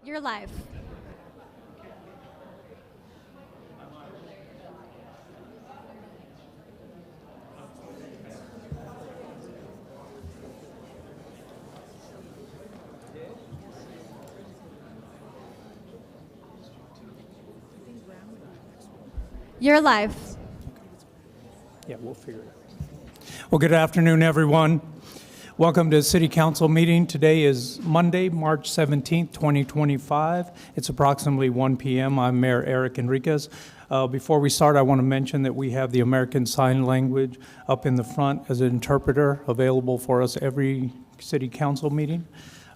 Your life. Your life. Yeah, we'll figure it out. Well, good afternoon, everyone. Welcome to the City Council meeting. Today is Monday, March 17th, 2025. It's approximately 1 p.m. I'm Mayor Eric Enriquez. Before we start, I want to mention that we have the American Sign Language up in the front as an interpreter available for us every City Council meeting.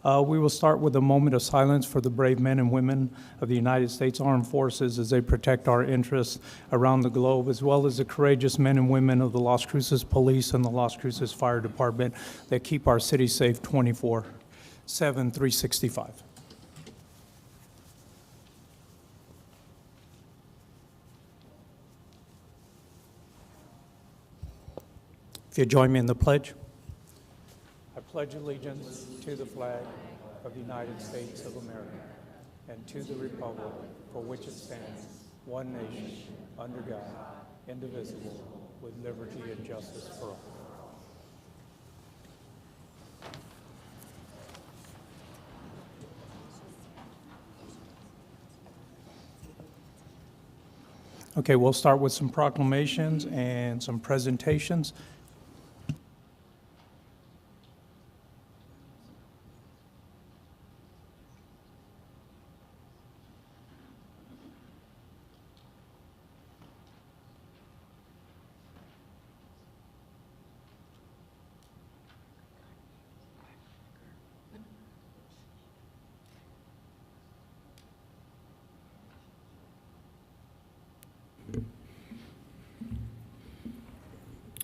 We will start with a moment of silence for the brave men and women of the United States Armed Forces as they protect our interests around the globe, as well as the courageous men and women of the Las Cruces Police and the Las Cruces Fire Department that keep our city safe 24/7, 365. If you join me in the pledge. I pledge allegiance to the flag of the United States of America and to the republic for which it stands, one nation, under God, indivisible, with liberty and justice for all. Okay, we'll start with some proclamations and some presentations.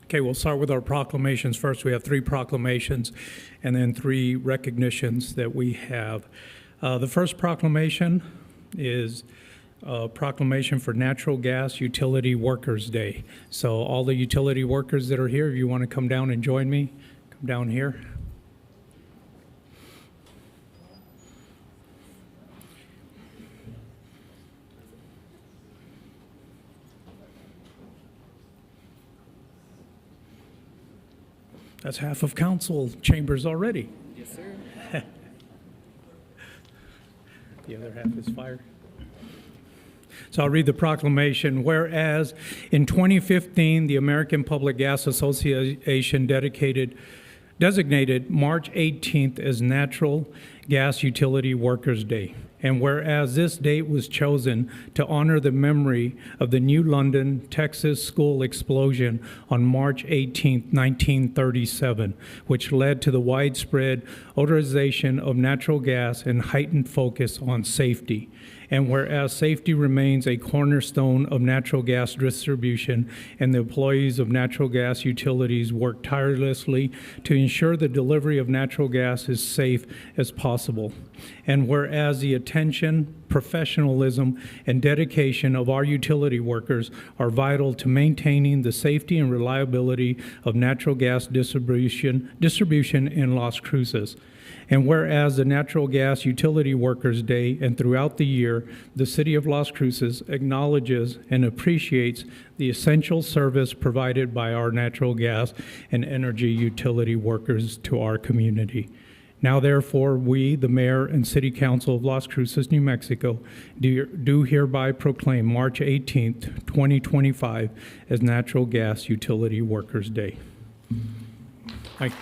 Okay, we'll start with our proclamations first. We have 3 proclamations and then 3 recognitions that we have. The first proclamation is a proclamation for Natural Gas Utility Workers Day. So all the utility workers that are here, if you want to come down and join me, come down here. That's half of council chambers already. Yes, sir. The other half is fire. So I'll read the proclamation. Whereas in 2015, the American Public Gas Association designated March 18th as Natural Gas Utility Workers Day. And whereas this date was chosen to honor the memory of the New London, Texas school explosion on March 18, 1937, which led to the widespread odorization of natural gas and heightened focus on safety. And whereas safety remains a cornerstone of natural gas distribution, and the employees of natural gas utilities work tirelessly to ensure the delivery of natural gas is safe as possible. And whereas the attention, professionalism, and dedication of our utility workers are vital to maintaining the safety and reliability of natural gas distribution in Las Cruces. And whereas the Natural Gas Utility Workers Day and throughout the year, the City of Las Cruces acknowledges and appreciates the essential service provided by our natural gas and energy utility workers to our community. Now, therefore, we, the Mayor and City Council of Las Cruces, New Mexico, do hereby proclaim March 18th, 2025 as Natural Gas Utility Workers Day. Thank you.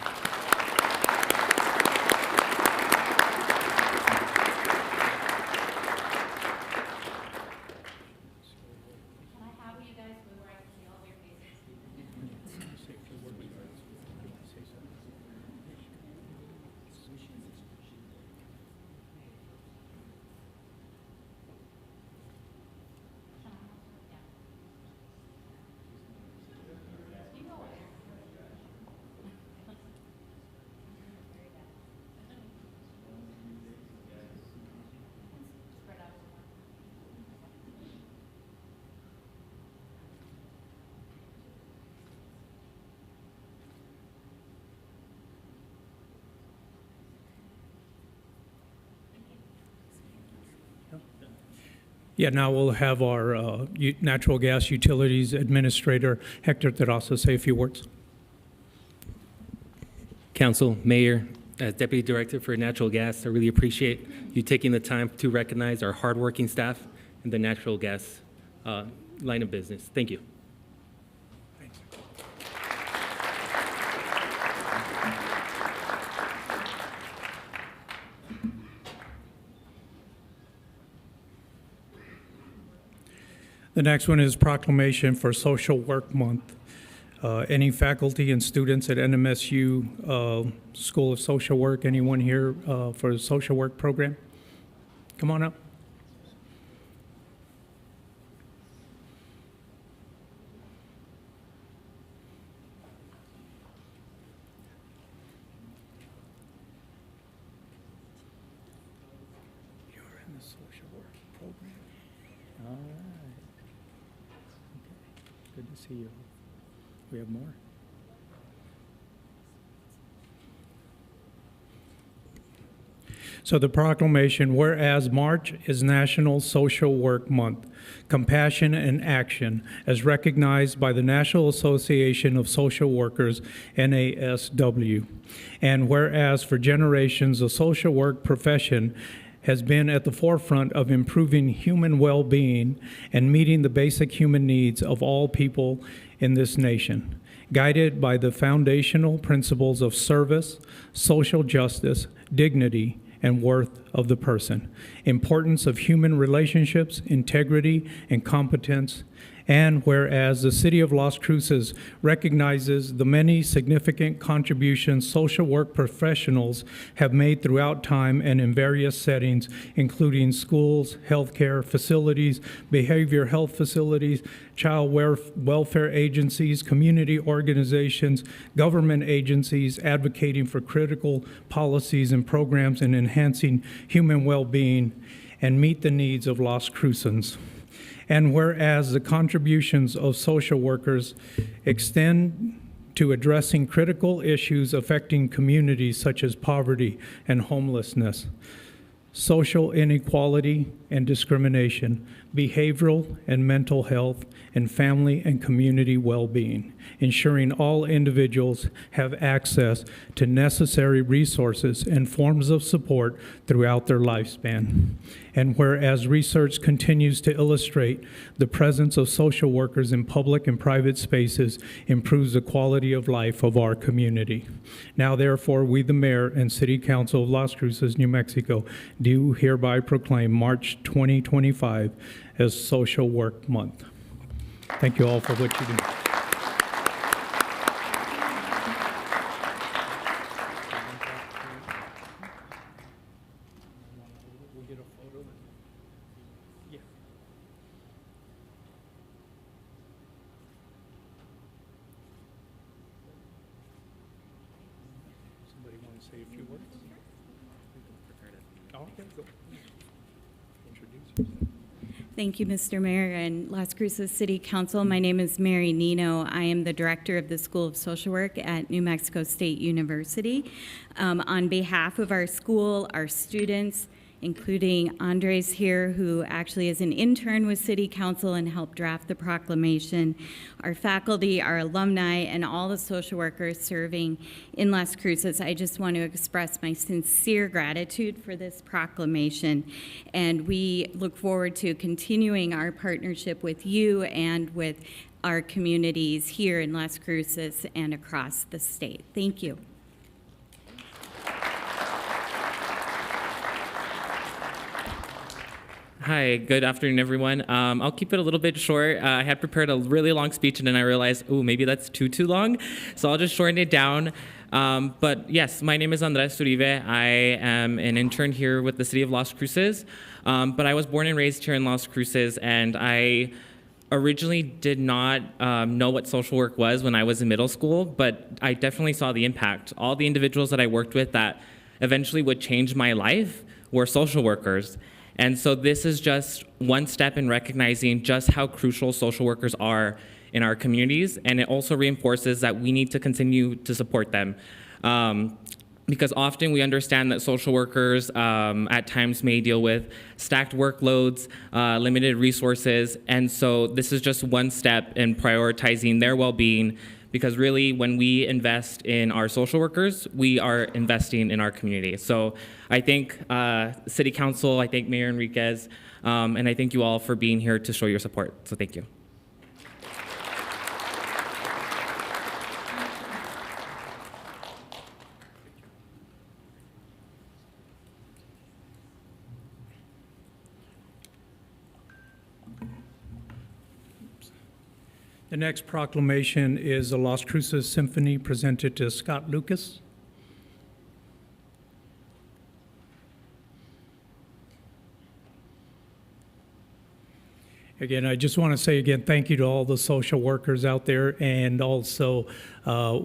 Yeah, now we'll have our natural gas utilities administrator, Hector Terraza, say a few words. Council, Mayor, as Deputy Director for Natural Gas, I really appreciate you taking the time to recognize our hardworking staff in the natural gas line of business. Thank you. The next one is Proclamation for Social Work Month. Any faculty and students at NMSU School of Social Work, anyone here for the social work program? Come on up. You're in the social work program. All right. Okay. Good to see you. We have more. So the proclamation, whereas March is National Social Work Month, compassion and action, as recognized by the National Association of Social Workers, NASW. And whereas for generations, the social work profession has been at the forefront of improving human well-being and meeting the basic human needs of all people in this nation, guided by the foundational principles of service, social justice, dignity, and worth of the person, importance of human relationships, integrity, and competence. And whereas the City of Las Cruces recognizes the many significant contributions social work professionals have made throughout time and in various settings, including schools, healthcare facilities, behavioral health facilities, child welfare agencies, community organizations, government agencies advocating for critical policies and programs in enhancing human well-being and meet the needs of Las Crucens. And whereas the contributions of social workers extend to addressing critical issues affecting communities such as poverty and homelessness, social inequality and discrimination, behavioral and mental health, and family and community well-being, ensuring all individuals have access to necessary resources and forms of support throughout their lifespan. And whereas research continues to illustrate the presence of social workers in public and private spaces improves the quality of life of our community. Now, therefore, we, the Mayor and City Council of Las Cruces, New Mexico, do hereby proclaim March 2025 as Social Work Month. Thank you all for what you do. Somebody want to say a few words? Okay, go. Introduce yourself. Thank you, Mr. Mayor and Las Cruces City Council. My name is Mary Nino. I am the director of the School of Social Work at New Mexico State University. On behalf of our school, our students, including Andres here, who actually is an intern with City Council and helped draft the proclamation, our faculty, our alumni, and all the social workers serving in Las Cruces, I just want to express my sincere gratitude for this proclamation. And we look forward to continuing our partnership with you and with our communities here in Las Cruces and across the state. Thank you. Hi, good afternoon, everyone. I'll keep it a little bit short. I had prepared a really long speech, and then I realized, oh, maybe that's too long. So I'll just shorten it down. But yes, my name is Andres Uribe. I am an intern here with the City of Las Cruces. But I was born and raised here in Las Cruces, and I originally did not know what social work was when I was in middle school, but I definitely saw the impact. All the individuals that I worked with that eventually would change my life were social workers. And so this is just one step in recognizing just how crucial social workers are in our communities, and it also reinforces that we need to continue to support them. because often we understand that social workers at times may deal with stacked workloads, limited resources, and so this is just one step in prioritizing their well-being, because really when we invest in our social workers, we are investing in our community. So I thank City Council, I thank Mayor Enriquez, and I thank you all for being here to show your support. So thank you. The next proclamation is the Las Cruces Symphony presented to Scott Lucas. Again, I just want to say again, thank you to all the social workers out there, and also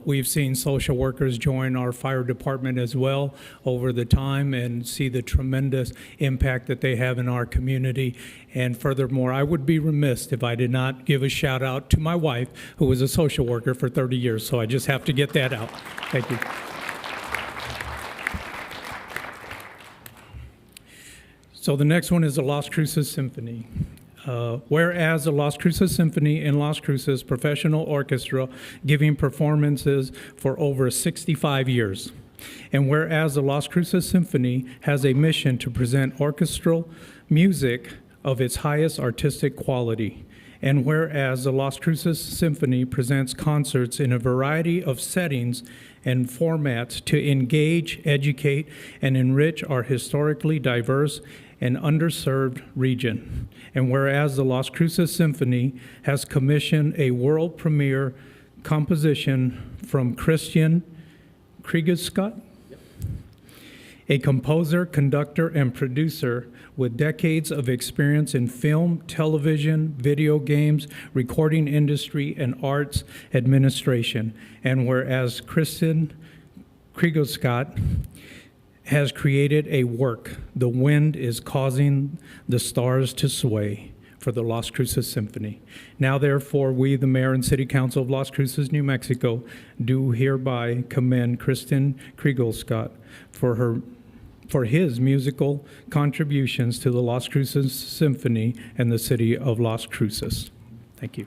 we've seen social workers join our fire department as well over the time and see the tremendous impact that they have in our community. And furthermore, I would be remiss if I did not give a shout out to my wife, who was a social worker for 30 years. So I just have to get that out. Thank you. So the next one is the Las Cruces Symphony. Whereas the Las Cruces Symphony in Las Cruces Professional Orchestra giving performances for over 65 years. And whereas the Las Cruces Symphony has a mission to present orchestral music of its highest artistic quality. And whereas the Las Cruces Symphony presents concerts in a variety of settings and formats to engage, educate, and enrich our historically diverse and underserved region. And whereas the Las Cruces Symphony has commissioned a world premiere composition from Christian Kriegescott, a composer, conductor, and producer with decades of experience in film, television, video games, recording industry, and arts administration. And whereas Christian Kriegescott has created a work, The Wind is Causing the Stars to Sway, for the Las Cruces Symphony. Now, therefore, we, the Mayor and City Council of Las Cruces, New Mexico, do hereby commend Kristen Kriegescott for his musical contributions to the Las Cruces Symphony and the City of Las Cruces. Thank you.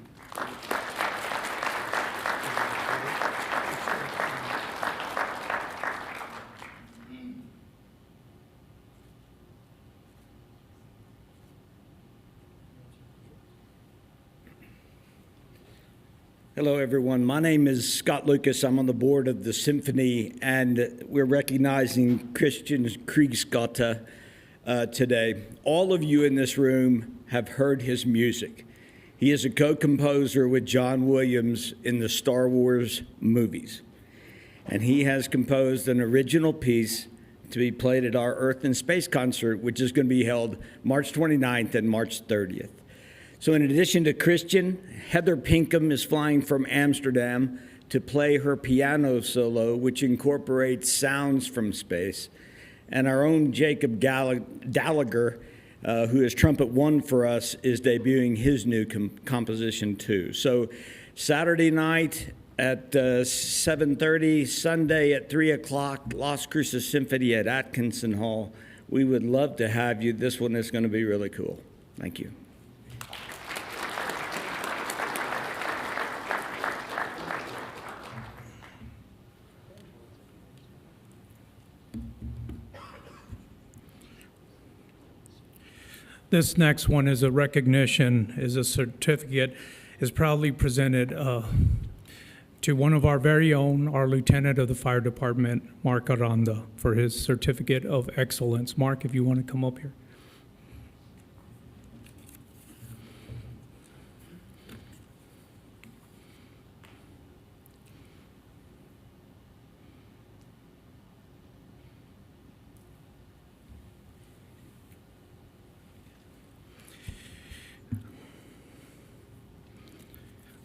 Hello, everyone. My name is Scott Lucas. I'm on the board of the Symphony, and we're recognizing Christian Kriegsgott today. All of you in this room have heard his music. He is a co-composer with John Williams in the Star Wars movies, and he has composed an original piece to be played at our Earth and Space concert, which is going to be held March 29th and March 30th. So in addition to Christian, Heather Pinkham is flying from Amsterdam to play her piano solo, which incorporates sounds from space. And our own Jacob Gallagher, who is trumpet one for us, is debuting his new composition too. So Saturday night at 7:30, Sunday at 3 o'clock, Las Cruces Symphony at Atkinson Hall. We would love to have you. This one is going to be really cool. Thank you. This next one is a recognition, is a certificate, is proudly presented to one of our very own, our lieutenant of the fire department, Mark Aranda, for his certificate of excellence. Mark, if you want to come up here.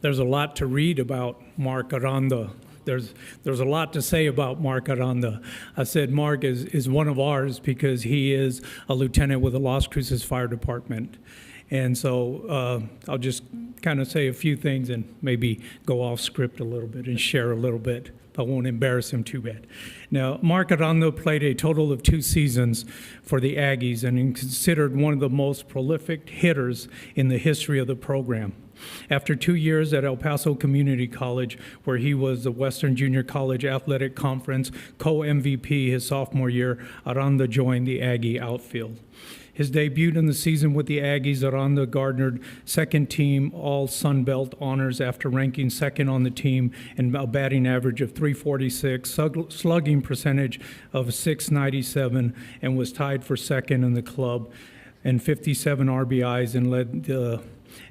There's a lot to read about Mark Aranda. There's a lot to say about Mark Aranda. I said Mark is one of ours because he is a lieutenant with the Las Cruces Fire Department. And so I'll just kind of say a few things and maybe go off script a little bit and share a little bit. but won't embarrass him too bad. Now, Mark Aranda played a total of 2 seasons for the Aggies and is considered one of the most prolific hitters in the history of the program. After 2 years at El Paso Community College, where he was the Western Junior College Athletic Conference co-MVP his sophomore year, Aranda joined the Aggie outfield. His debut in the season with the Aggies, Aranda garnered second-team All-Sun Belt honors after ranking second on the team and a batting average of .346, slugging percentage of .697, and was tied for second in the club and 57 RBIs and led the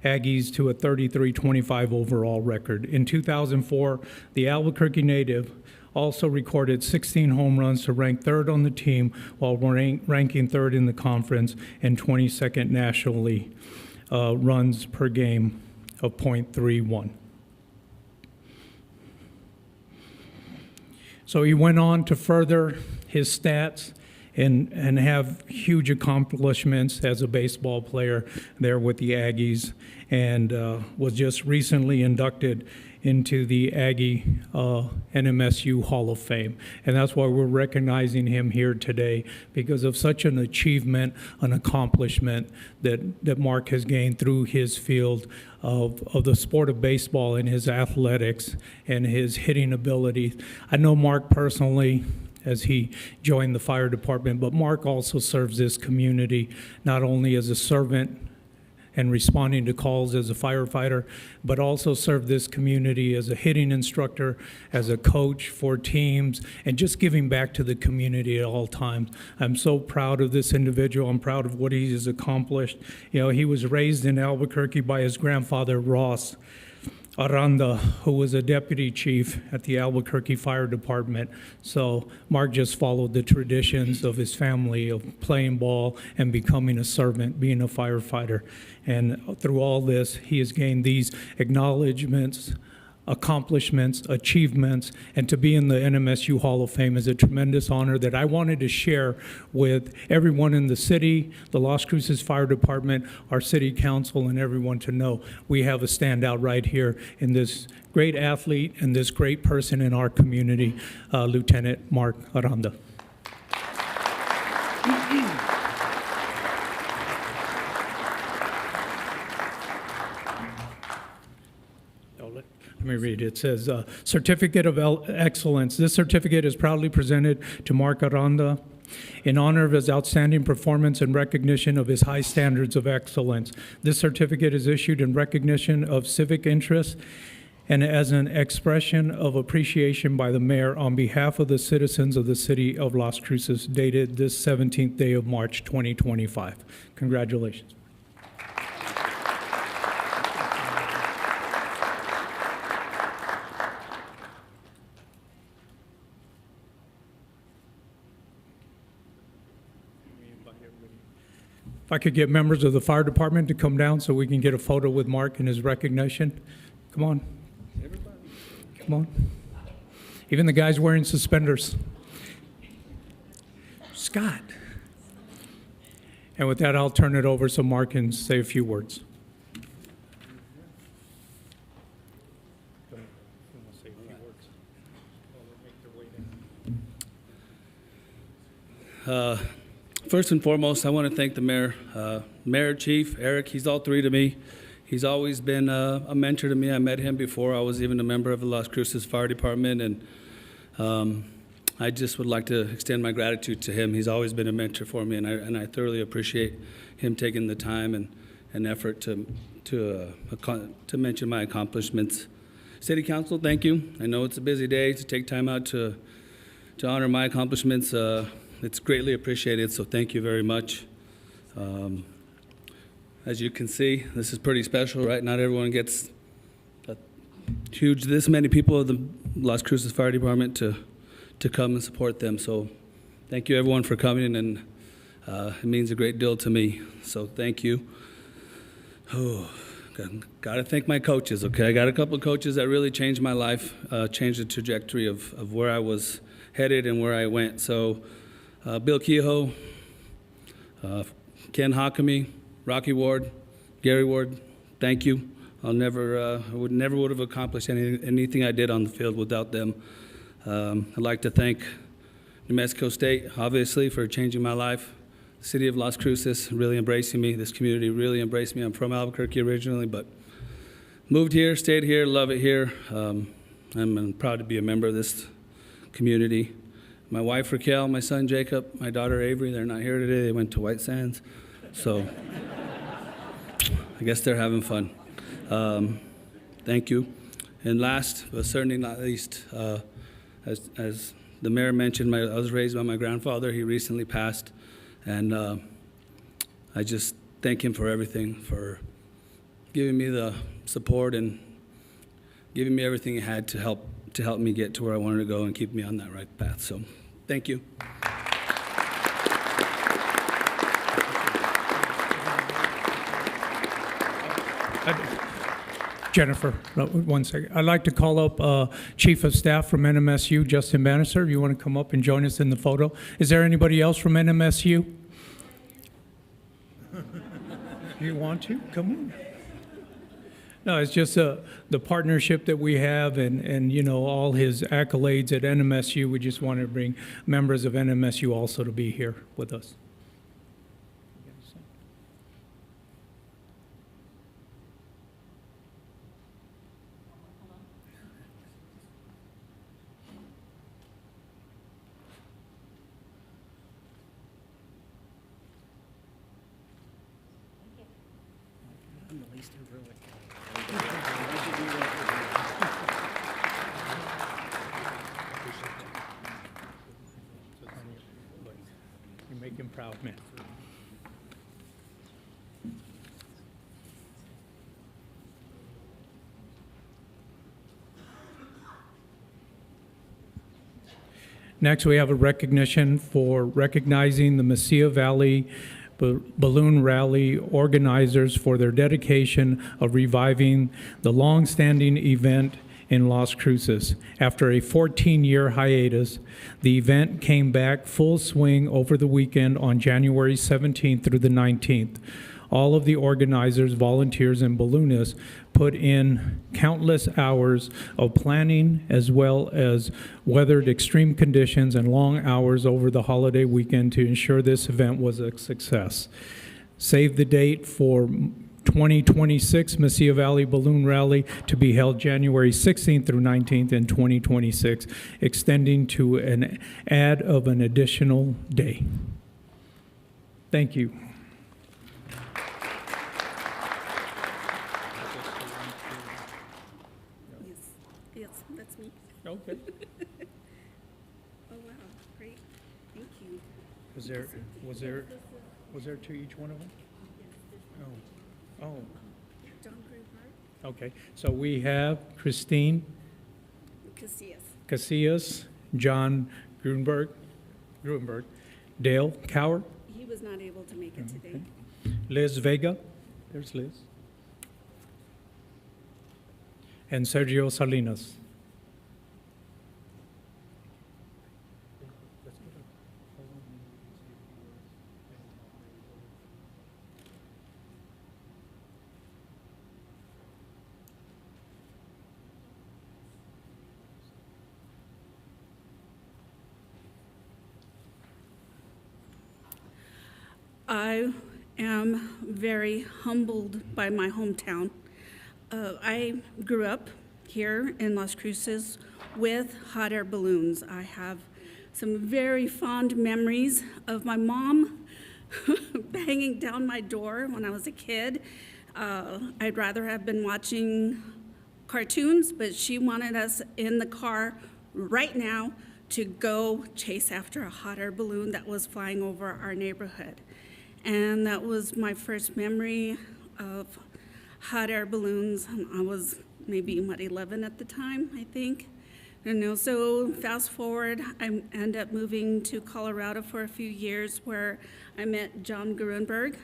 Aggies to a 33-25 overall record. In 2004, the Albuquerque native also recorded 16 home runs to rank third on the team while ranking third in the conference and 22nd nationally, runs per game of .31. So he went on to further his stats and have huge accomplishments as a baseball player there with the Aggies, and was just recently inducted into the Aggie NMSU Hall of Fame. And that's why we're recognizing him here today, because of such an achievement, an accomplishment that Mark has gained through his field of the sport of baseball and his athletics and his hitting ability. I know Mark personally as he joined the fire department, but Mark also serves this community not only as a servant and responding to calls as a firefighter, but also served this community as a hitting instructor, as a coach for teams, and just giving back to the community at all times. I'm so proud of this individual. I'm proud of what he has accomplished. You know, he was raised in Albuquerque by his grandfather, Ross Aranda, who was a deputy chief at the Albuquerque Fire Department. So Mark just followed the traditions of his family of playing ball and becoming a servant, being a firefighter. And through all this, he has gained these acknowledgments, accomplishments, achievements, and to be in the NMSU Hall of Fame is a tremendous honor that I wanted to share with everyone in the city, the Las Cruces Fire Department, our city council, and everyone to know we have a standout right here in this great athlete and this great person in our community, Lieutenant Mark Aranda. Let me read it. It says, Certificate of Excellence. This certificate is proudly presented to Mark Aranda in honor of his outstanding performance and recognition of his high standards of excellence. This certificate is issued in recognition of civic interest and as an expression of appreciation by the mayor on behalf of the citizens of the city of Las Cruces, dated this 17th day of March, 2025. Congratulations. If I could get members of the fire department to come down so we can get a photo with Mark in his recognition. Come on. Everybody. Come on. Even the guys wearing suspenders. Scott. And with that, I'll turn it over so Mark can say a few words. First and foremost, I want to thank the mayor, Mayor, Chief, Eric. He's all three to me. He's always been a mentor to me. I met him before I was even a member of the Las Cruces Fire Department, and I just would like to extend my gratitude to him. He's always been a mentor for me, and I thoroughly appreciate him taking the time and effort to mention my accomplishments. City Council, thank you. I know it's a busy day to take time out to honor my accomplishments. It's greatly appreciated, so thank you very much. As you can see, this is pretty special, right? Not everyone gets this many people of the Las Cruces Fire Department to come and support them. So thank you everyone for coming, and it means a great deal to me. So thank you. Oh, got to thank my coaches, okay? I got a couple of coaches that really changed my life, changed the trajectory of where I was headed and where I went. So Bill Kehoe, Ken Hockamy, Rocky Ward, Gary Ward, thank you. I would never have accomplished anything I did on the field without them. I'd like to thank New Mexico State, obviously, for changing my life. The city of Las Cruces really embracing me. This community really embraced me. I'm from Albuquerque originally, but moved here, stayed here, love it here. I'm proud to be a member of this community. My wife, Raquel, my son, Jacob, my daughter, Avery, they're not here today. They went to White Sands. So I guess they're having fun. Thank you. And last, but certainly not least, as the mayor mentioned, I was raised by my grandfather. He recently passed. And I just thank him for everything, for giving me the support and giving me everything he had to help me get to where I wanted to go and keep me on that right path. So thank you. Jennifer, one second. I'd like to call up Chief of Staff from NMSU, Justin Bannister. You want to come up and join us in the photo? Is there anybody else from NMSU? You want to? Come on. No, it's just the partnership that we have and you know, all his accolades at NMSU. We just want to bring members of NMSU also to be here with us. You make him proud, man. Next, we have a recognition for recognizing the Mesilla Valley Balloon Rally organizers for their dedication of reviving the long-standing event in Las Cruces. After a 14-year hiatus, the event came back full swing over the weekend on January 17th through the 19th. All of the organizers, volunteers, and balloonists put in countless hours of planning as well as weathered extreme conditions and long hours over the holiday weekend to ensure this event was a success. Save the date for 2026 Mesilla Valley Balloon Rally to be held January 16th through 19th in 2026, extending to an add of an additional day. Thank you. Yes, that's me. Okay. Oh, wow, great, thank you. Was there to each one of them? Oh, John Greenberg, okay. So we have Christine Casillas, John Grunberg, Dale Cower, he was not able to make it today. Liz Vega, there's Liz, and Sergio Salinas. I am very humbled by my hometown. I grew up here in Las Cruces with hot air balloons. I have some very fond memories of my mom banging down my door when I was a kid. I'd rather have been watching cartoons, but she wanted us in the car right now to go chase after a hot air balloon that was flying over our neighborhood. And that was my first memory of hot air balloons. I was maybe, 11 at the time, I think. So fast forward, I end up moving to Colorado for a few years where I met John Grunberg.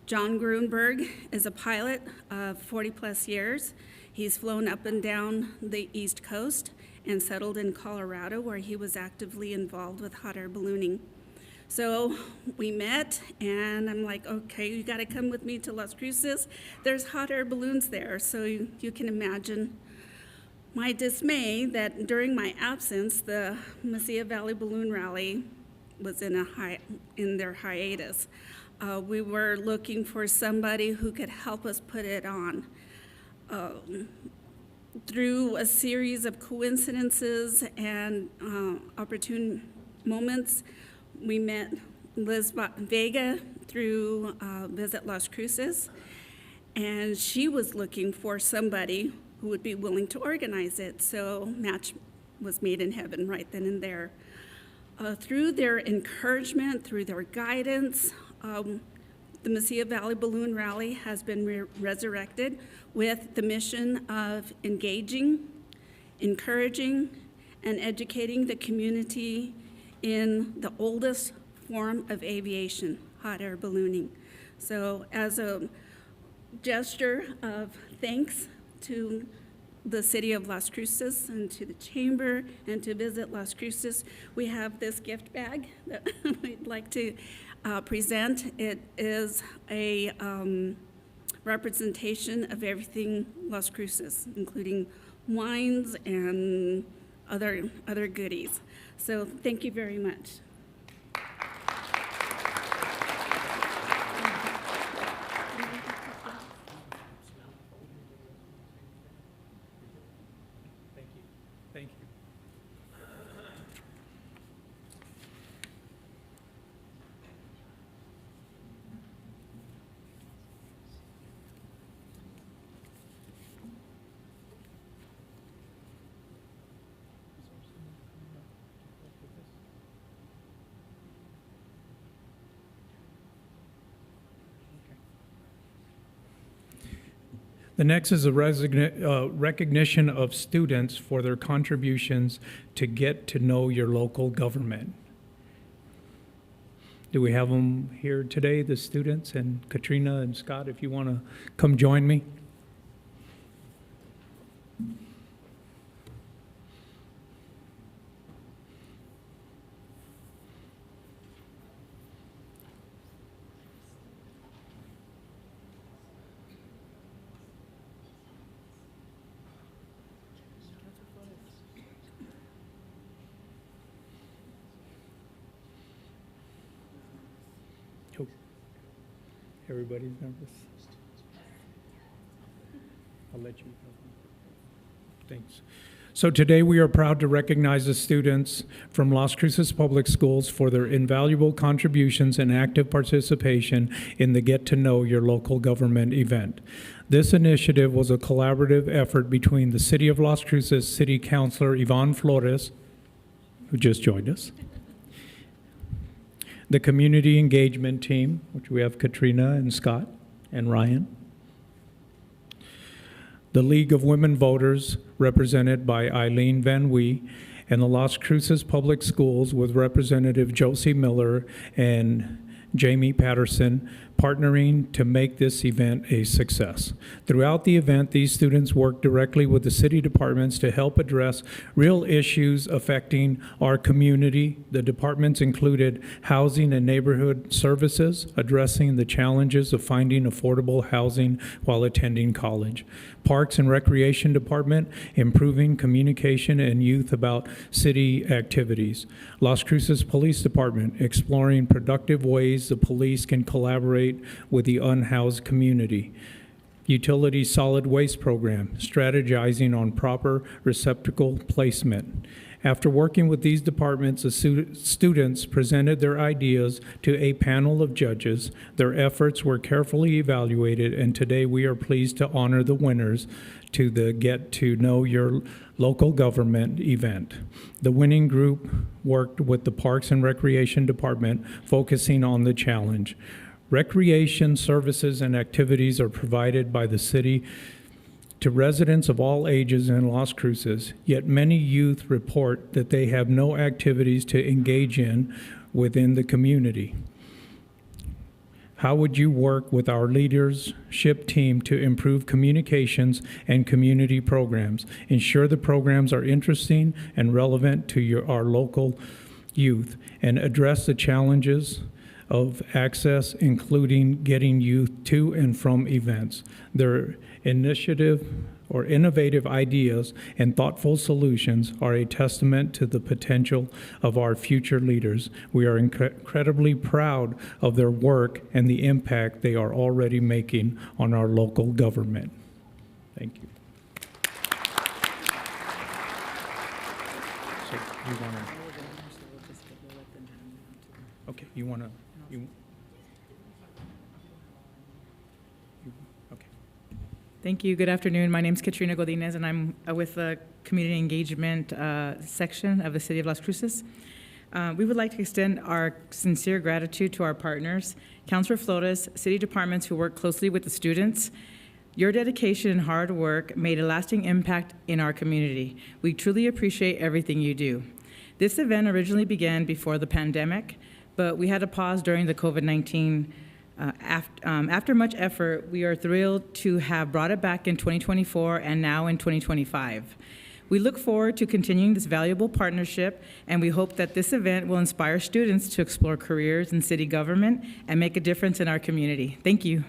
John Grunberg is a pilot of 40 plus years. He's flown up and down the East Coast and settled in Colorado where he was actively involved with hot air ballooning. So we met, and I'm like, okay, you got to come with me to Las Cruces. There's hot air balloons there, so you can imagine my dismay that during my absence, the Mesilla Valley Balloon Rally was in their hiatus. We were looking for somebody who could help us put it on. Through a series of coincidences and opportune moments, we met Liz Vega through Visit Las Cruces, and she was looking for somebody who would be willing to organize it. So match was made in heaven right then and there. Through their encouragement, through their guidance, the Mesilla Valley Balloon Rally has been resurrected with the mission of engaging, encouraging, and educating the community in the oldest form of aviation, hot air ballooning. So as a gesture of thanks to the city of Las Cruces and to the chamber and to Visit Las Cruces, we have this gift bag that we'd like to present. It is a representation of everything Las Cruces, including wines and other goodies. So thank you very much. Thank you. The next is a recognition of students for their contributions to get to know your local government. Do we have them here today, the students? And Katrina and Scott, if you want to come join me. Everybody's nervous. I'll let you go. Thanks. So today we are proud to recognize the students from Las Cruces Public Schools for their invaluable contributions and active participation in the Get to Know Your Local Government event. This initiative was a collaborative effort between the City of Las Cruces City Councilor Yvonne Flores, who just joined us, the community engagement team, which we have Katrina and Scott and Ryan, the League of Women Voters, represented by Eileen Van Wee, and the Las Cruces Public Schools with Representative Josie Miller and Jamie Patterson, partnering to make this event a success. Throughout the event, these students worked directly with the city departments to help address real issues affecting our community. The departments included housing and neighborhood services, addressing the challenges of finding affordable housing while attending college. Parks and Recreation Department, improving communication and youth about city activities. Las Cruces Police Department, exploring productive ways the police can collaborate with the unhoused community. Utility Solid Waste Program, strategizing on proper receptacle placement. After working with these departments, the students presented their ideas to a panel of judges. Their efforts were carefully evaluated, and today we are pleased to honor the winners to the Get to Know Your Local Government event. The winning group worked with the Parks and Recreation Department, focusing on the challenge. Recreation services and activities are provided by the city to residents of all ages in Las Cruces, yet many youth report that they have no activities to engage in within the community. How would you work with our leadership team to improve communications and community programs, ensure the programs are interesting and relevant to our local youth, and address the challenges of access, including getting youth to and from events? Their initiative or innovative ideas and thoughtful solutions are a testament to the potential of our future leaders. We are incredibly proud of their work and the impact they are already making on our local government. Thank you. So you want to? Okay, you want to? Okay. Thank you. Good afternoon. My name is Katrina Godinez, and I'm with the Community Engagement section of the City of Las Cruces. We would like to extend our sincere gratitude to our partners, Councilor Flores, city departments who work closely with the students. Your dedication and hard work made a lasting impact in our community. We truly appreciate everything you do. This event originally began before the pandemic, but we had to pause during the COVID-19. After much effort, we are thrilled to have brought it back in 2024 and now in 2025. We look forward to continuing this valuable partnership, and we hope that this event will inspire students to explore careers in city government and make a difference in our community. Thank you.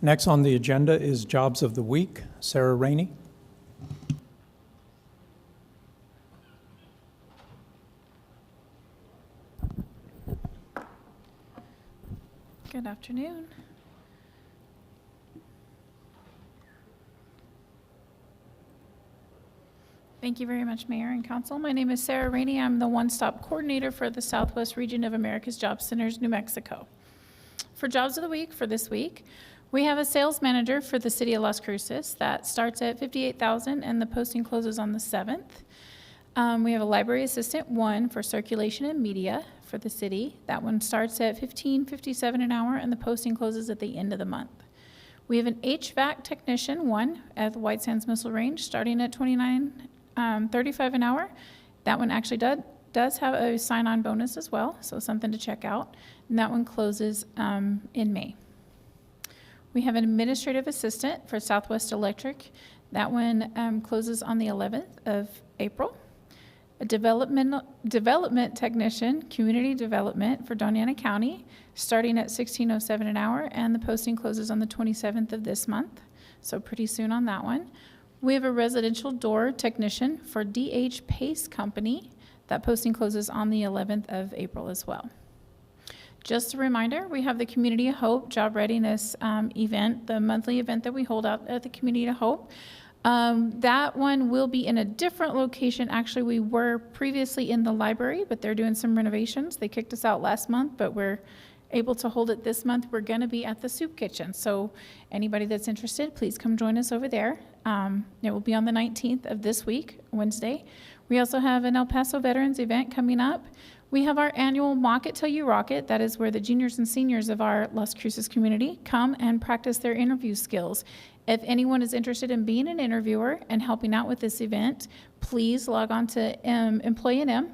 Next on the agenda is Jobs of the Week. Sarah Rainey. Good afternoon. Thank you very much, Mayor and Council. My name is Sarah Rainey. I'm the one-stop coordinator for the Southwest Region of America's Job Centers, New Mexico. For Jobs of the Week for this week, we have a sales manager for the City of Las Cruces that starts at $58,000 and the posting closes on the 7th. We have a library assistant, 1 for circulation and media for the city. That one starts at $15.57 an hour and the posting closes at the end of the month. We have an HVAC technician, 1 at the White Sands Missile Range, starting at $29.35 an hour. That one actually does have a sign-on bonus as well, so something to check out. And that one closes in May. We have an administrative assistant for Southwest Electric. That one closes on the 11th of April. A development technician, community development for Doña Ana County, starting at $16.07 an hour, and the posting closes on the 27th of this month, so pretty soon on that one. We have a residential door technician for DH Pace Company. That posting closes on the 11th of April as well. Just a reminder, we have the Community of Hope Job Readiness event, the monthly event that we hold out at the Community of Hope. That one will be in a different location. Actually, we were previously in the library, but they're doing some renovations. They kicked us out last month, but we're able to hold it this month. We're going to be at the soup kitchen. So anybody that's interested, please come join us over there. It will be on the 19th of this week, Wednesday. We also have an El Paso Veterans event coming up. We have our annual Mock It Till You Rock It. That is where the juniors and seniors of our Las Cruces community come and practice their interview skills. If anyone is interested in being an interviewer and helping out with this event, please log on to employeenm.com.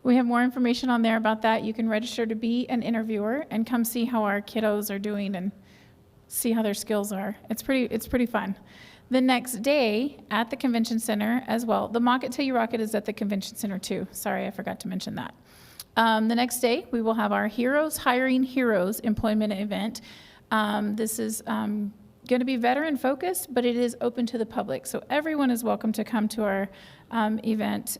We have more information on there about that. You can register to be an interviewer and come see how our kiddos are doing and see how their skills are. It's pretty fun. The next day at the convention center as well. The Mock It Till You Rock It is at the convention center too. Sorry, I forgot to mention that. The next day we will have our Heroes Hiring Heroes employment event. This is going to be veteran focused, but it is open to the public. So everyone is welcome to come to our event.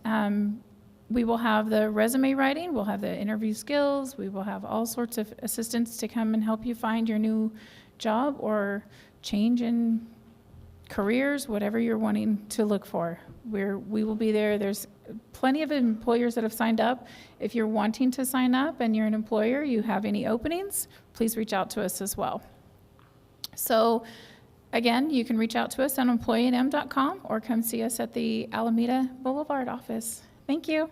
We will have the resume writing, we'll have the interview skills, we will have all sorts of assistants to come and help you find your new job or change in careers, whatever you're wanting to look for. We will be there. There's plenty of employers that have signed up. If you're wanting to sign up and you're an employer, you have any openings, please reach out to us as well. So again, you can reach out to us on employeeNM.com or come see us at the Alameda Boulevard office. Thank you.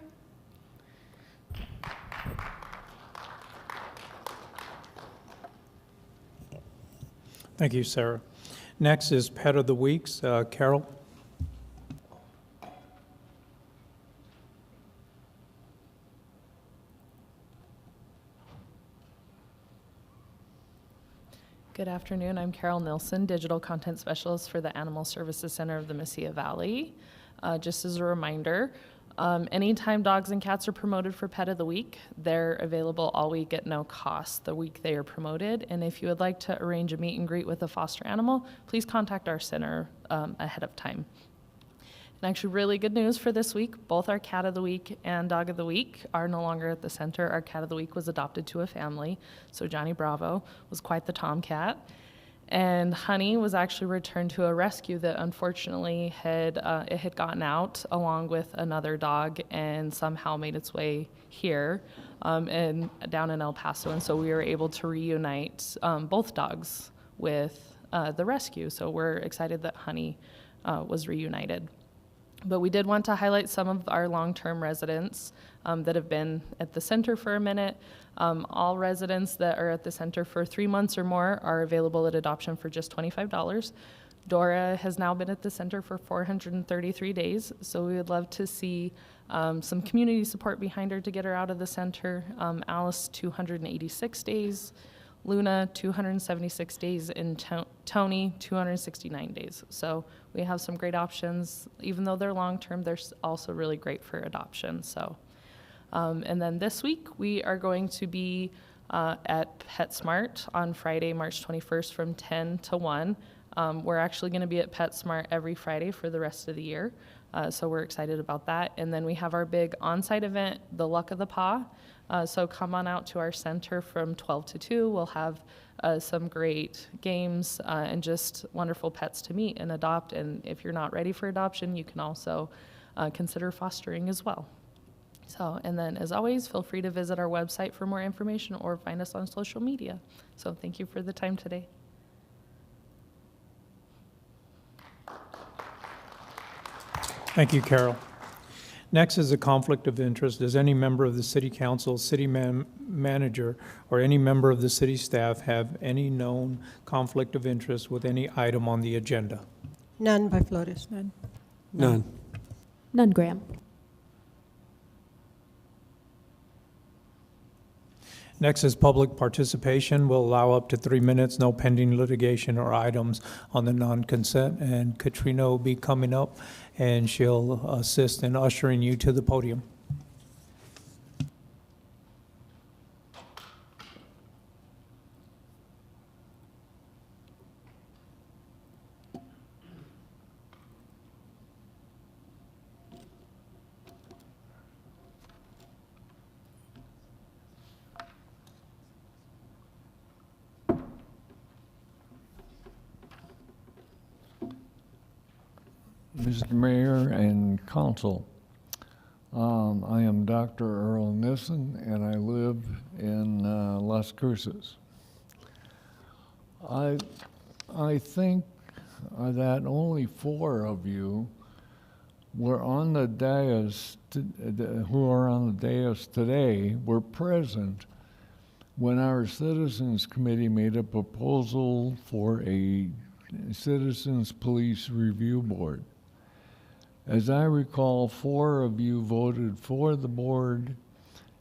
Thank you, Sarah. Next is Pet of the Weeks. Carol? Good afternoon. I'm Carol Nilsson, Digital Content Specialist for the Animal Services Center of the Mesilla Valley. Just as a reminder, anytime dogs and cats are promoted for Pet of the Week, they're available all week at no cost the week they are promoted. And if you would like to arrange a meet and greet with a foster animal, please contact our center ahead of time. And actually, really good news for this week, both our Cat of the Week and Dog of the Week are no longer at the center. Our Cat of the Week was adopted to a family, so Johnny Bravo was quite the tomcat. And Honey was actually returned to a rescue that unfortunately had gotten out along with another dog and somehow made its way here and down in El Paso. And so we were able to reunite both dogs with the rescue. So we're excited that Honey was reunited. But we did want to highlight some of our long-term residents that have been at the center for a minute. All residents that are at the center for 3 months or more are available at adoption for just $25. Dora has now been at the center for 433 days, so we would love to see some community support behind her to get her out of the center. Alice, 286 days. Luna, 276 days, and Tony, 269 days. So we have some great options. Even though they're long-term, they're also really great for adoption. So, and then this week, we are going to be at PetSmart on Friday, March 21st from 10 to 1. We're actually going to be at PetSmart every Friday for the rest of the year. So we're excited about that. And then we have our big on-site event, the Luck of the Paw. So come on out to our center from 12 to 2. We'll have some great games and just wonderful pets to meet and adopt. And if you're not ready for adoption, you can also consider fostering as well. So, and then as always, feel free to visit our website for more information or find us on social media. So thank you for the time today. Thank you, Carol. Next is a conflict of interest. Does any member of the City Council, City Manager, or any member of the city staff have any known conflict of interest with any item on the agenda? None by Flores. None. None. None, Graham. Next is public participation. We'll allow up to 3 minutes, no pending litigation or items on the non-consent. And Katrina will be coming up, and she'll assist in ushering you to the podium. Mr. Mayor and Council, I am Dr. Earl Nissen, and I live in Las Cruces. I think that only 4 of you were on the dais, who are on the dais today, were present when our Citizens Committee made a proposal for a Citizens Police Review Board. As I recall, 4 of you voted for the board,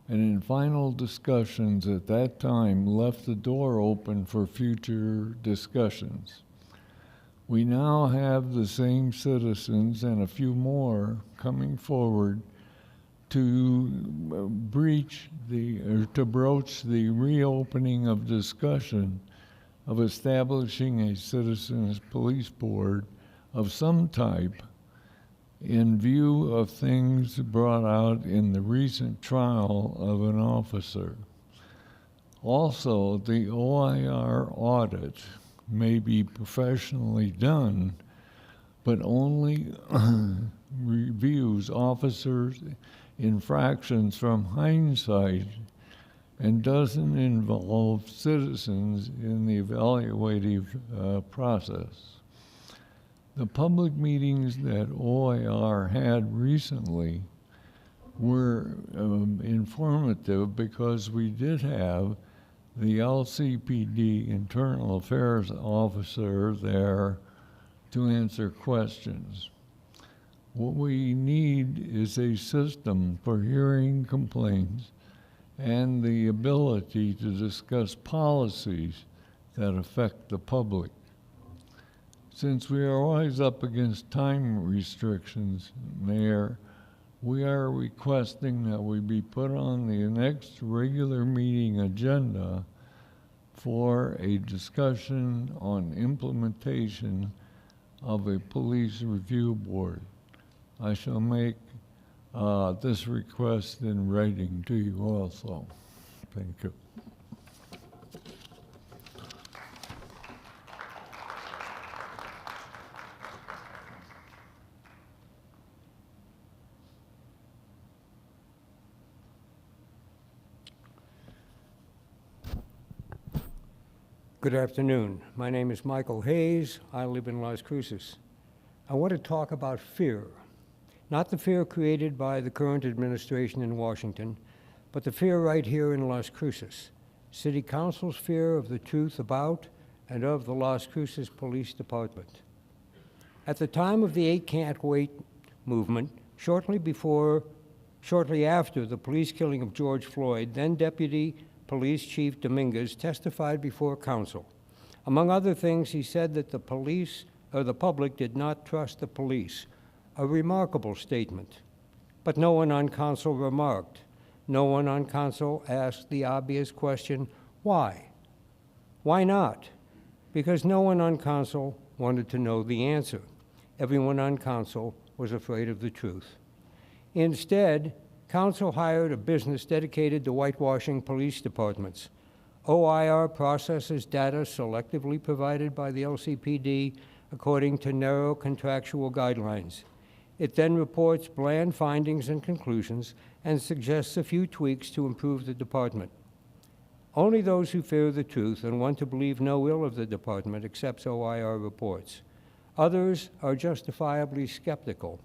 and in final discussions at that time left the door open for future discussions. We now have the same citizens and a few more coming forward to broach the reopening of discussion of establishing a citizens police board of some type in view of things brought out in the recent trial of an officer. Also, the OIR audit may be professionally done, but only reviews officers' infractions from hindsight and doesn't involve citizens in the evaluative process. The public meetings that OIR had recently were informative because we did have the LCPD Internal Affairs Officer there to answer questions. What we need is a system for hearing complaints and the ability to discuss policies that affect the public. Since we are always up against time restrictions, Mayor, we are requesting that we be put on the next regular meeting agenda for a discussion on implementation of a police review board. I shall make this request in writing to you also. Thank you. Good afternoon. My name is Michael Hayes. I live in Las Cruces. I want to talk about fear. Not the fear created by the current administration in Washington, but the fear right here in Las Cruces. City Council's fear of the truth about and of the Las Cruces Police Department. At the time of the 8 Can't Wait movement, shortly after the police killing of George Floyd, then Deputy Police Chief Dominguez testified before council. Among other things, he said that the public did not trust the police, a remarkable statement. But no one on council remarked. No one on council asked the obvious question, why? Why not? Because no one on council wanted to know the answer. Everyone on council was afraid of the truth. Instead, council hired a business dedicated to whitewashing police departments. OIR processes data selectively provided by the LCPD according to narrow contractual guidelines. It then reports bland findings and conclusions and suggests a few tweaks to improve the department. Only those who fear the truth and want to believe no ill of the department accepts OIR reports. Others are justifiably skeptical.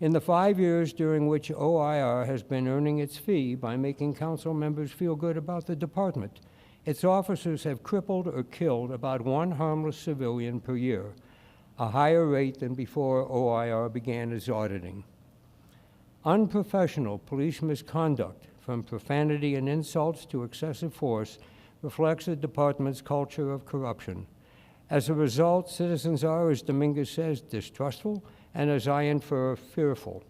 In the 5 years during which OIR has been earning its fee by making council members feel good about the department, its officers have crippled or killed about one harmless civilian per year, a higher rate than before OIR began its auditing. Unprofessional police misconduct, from profanity and insults to excessive force, reflects the department's culture of corruption. As a result, citizens are, as Dominguez says, distrustful, and as I infer, fearful.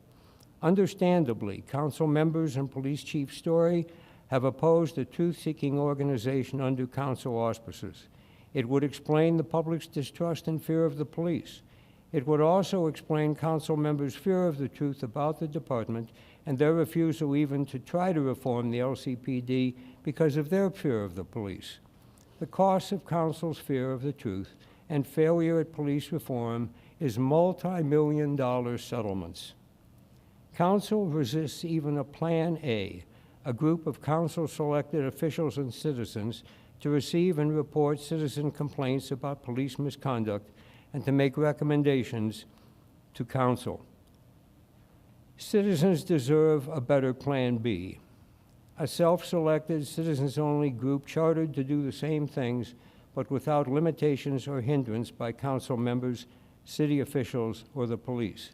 Understandably, council members and Police Chief Story have opposed a truth-seeking organization under council auspices. It would explain the public's distrust and fear of the police. It would also explain council members' fear of the truth about the department and their refusal even to try to reform the LCPD because of their fear of the police. The cost of council's fear of the truth and failure at police reform is multi-million-dollar settlements. Council resists even a Plan A, a group of council-selected officials and citizens to receive and report citizen complaints about police misconduct and to make recommendations to council. Citizens deserve a better Plan B, a self-selected, citizens-only group chartered to do the same things, but without limitations or hindrance by council members, city officials, or the police.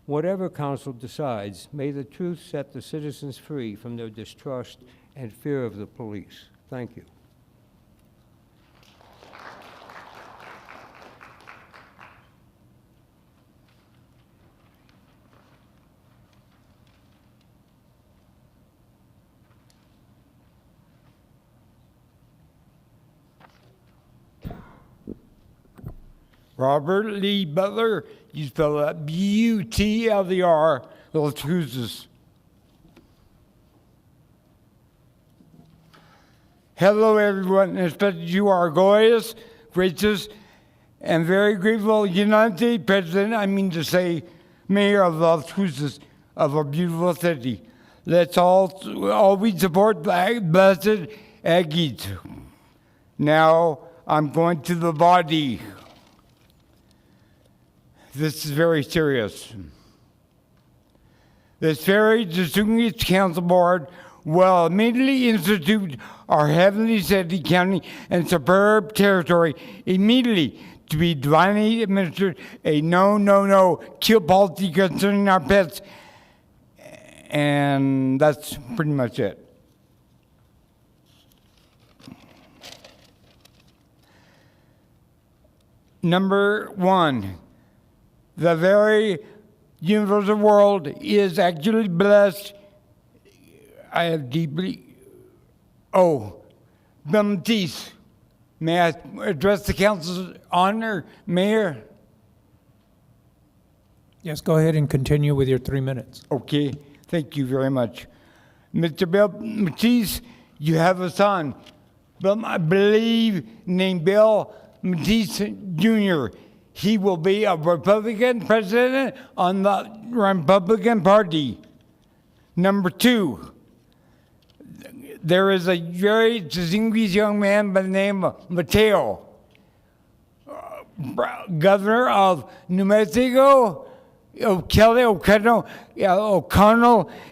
Whatever council decides, may the truth set the citizens free from their distrust and fear of the police. Thank you. Robert Lee Butler, you spell that B-U-T-L-E-R, Los Cruces. Hello, everyone, especially you, our glorious, gracious, and very grateful United States President, I mean to say, Mayor of Los Cruces, of our beautiful city. Let's all always support blessed Aggies. Now, I'm going to the body. This is very serious. This very distinguished council board will immediately institute our heavenly city, county, and superb territory immediately to be divinely administered a no kill policy concerning our pets. And that's pretty much it. Number one, the very universal world is actually blessed. I have deeply. Oh, Baptiste, may I address the council's honor, Mayor? Yes, go ahead and continue with your 3 minutes. Okay, thank you very much. Mr. Baptiste, you have a son, I believe, named Bill Matisse Jr. He will be a Republican president on the Republican Party. Number two, there is a very distinguished young man by the name of Mateo, governor of New Mexico. Kelly O'Connell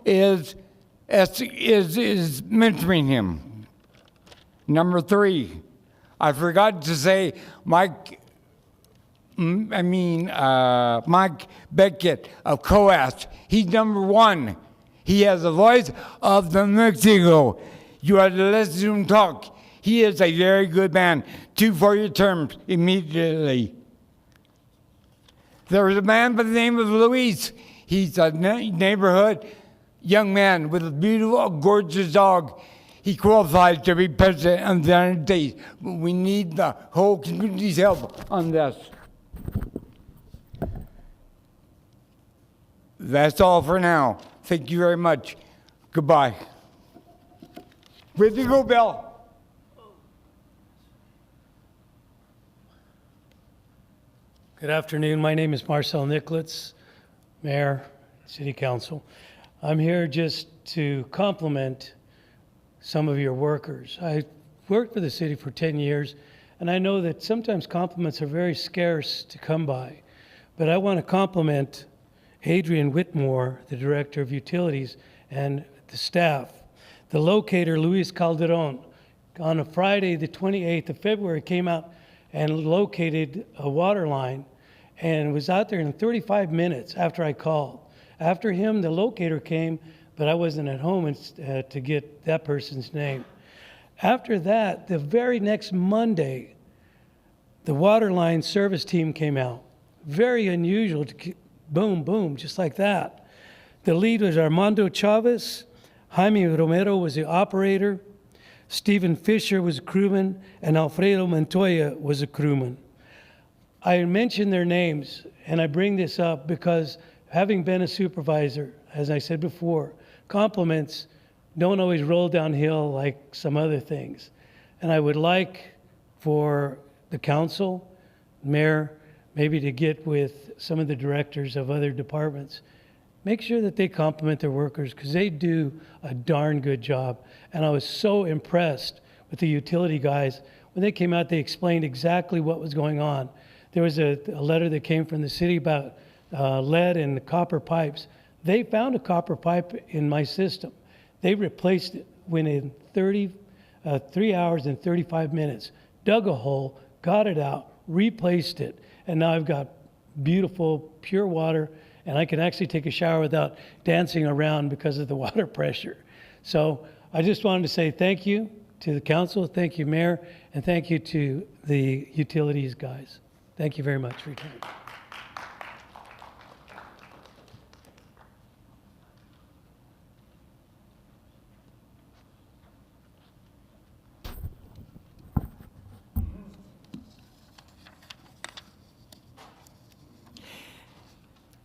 is mentoring him. Number three, I forgot to say Mike Beckett of COAS. He's number one. He has the voice of the Mexico. You are to listen to him talk. He is a very good man. 2 4-year terms immediately. There was a man by the name of Luis. He's a neighborhood young man with a beautiful, gorgeous dog. He qualifies to be president of the United States. But we need the whole community's help on this. That's all for now. Thank you very much. Goodbye. Where'd you go, Bill? Good afternoon. My name is Marcel Nicklitz, Mayor, City Council. I'm here just to compliment some of your workers. I worked for the city for 10 years, and I know that sometimes compliments are very scarce to come by. But I want to compliment Adrian Whitmore, the Director of Utilities, and the staff. The locator, Luis Calderon, on a Friday, the 28th of February, came out and located a water line and was out there in 35 minutes after I called. After him, the locator came, but I wasn't at home to get that person's name. After that, the very next Monday, the water line service team came out. Very unusual, boom, boom, just like that. The lead was Armando Chavez. Jaime Romero was the operator. Stephen Fisher was a crewman, and Alfredo Montoya was a crewman. I mention their names, and I bring this up because having been a supervisor, as I said before, compliments don't always roll downhill like some other things. And I would like for the council, mayor, maybe to get with some of the directors of other departments. Make sure that they compliment their workers because they do a darn good job. And I was so impressed with the utility guys. When they came out, they explained exactly what was going on. There was a letter that came from the city about lead and the copper pipes. They found a copper pipe in my system. They replaced it within 3 hours and 35 minutes. Dug a hole, got it out, replaced it, and now I've got beautiful, pure water, and I can actually take a shower without dancing around because of the water pressure. So I just wanted to say thank you to the council, thank you, Mayor, and thank you to the utilities guys. Thank you very much for your time.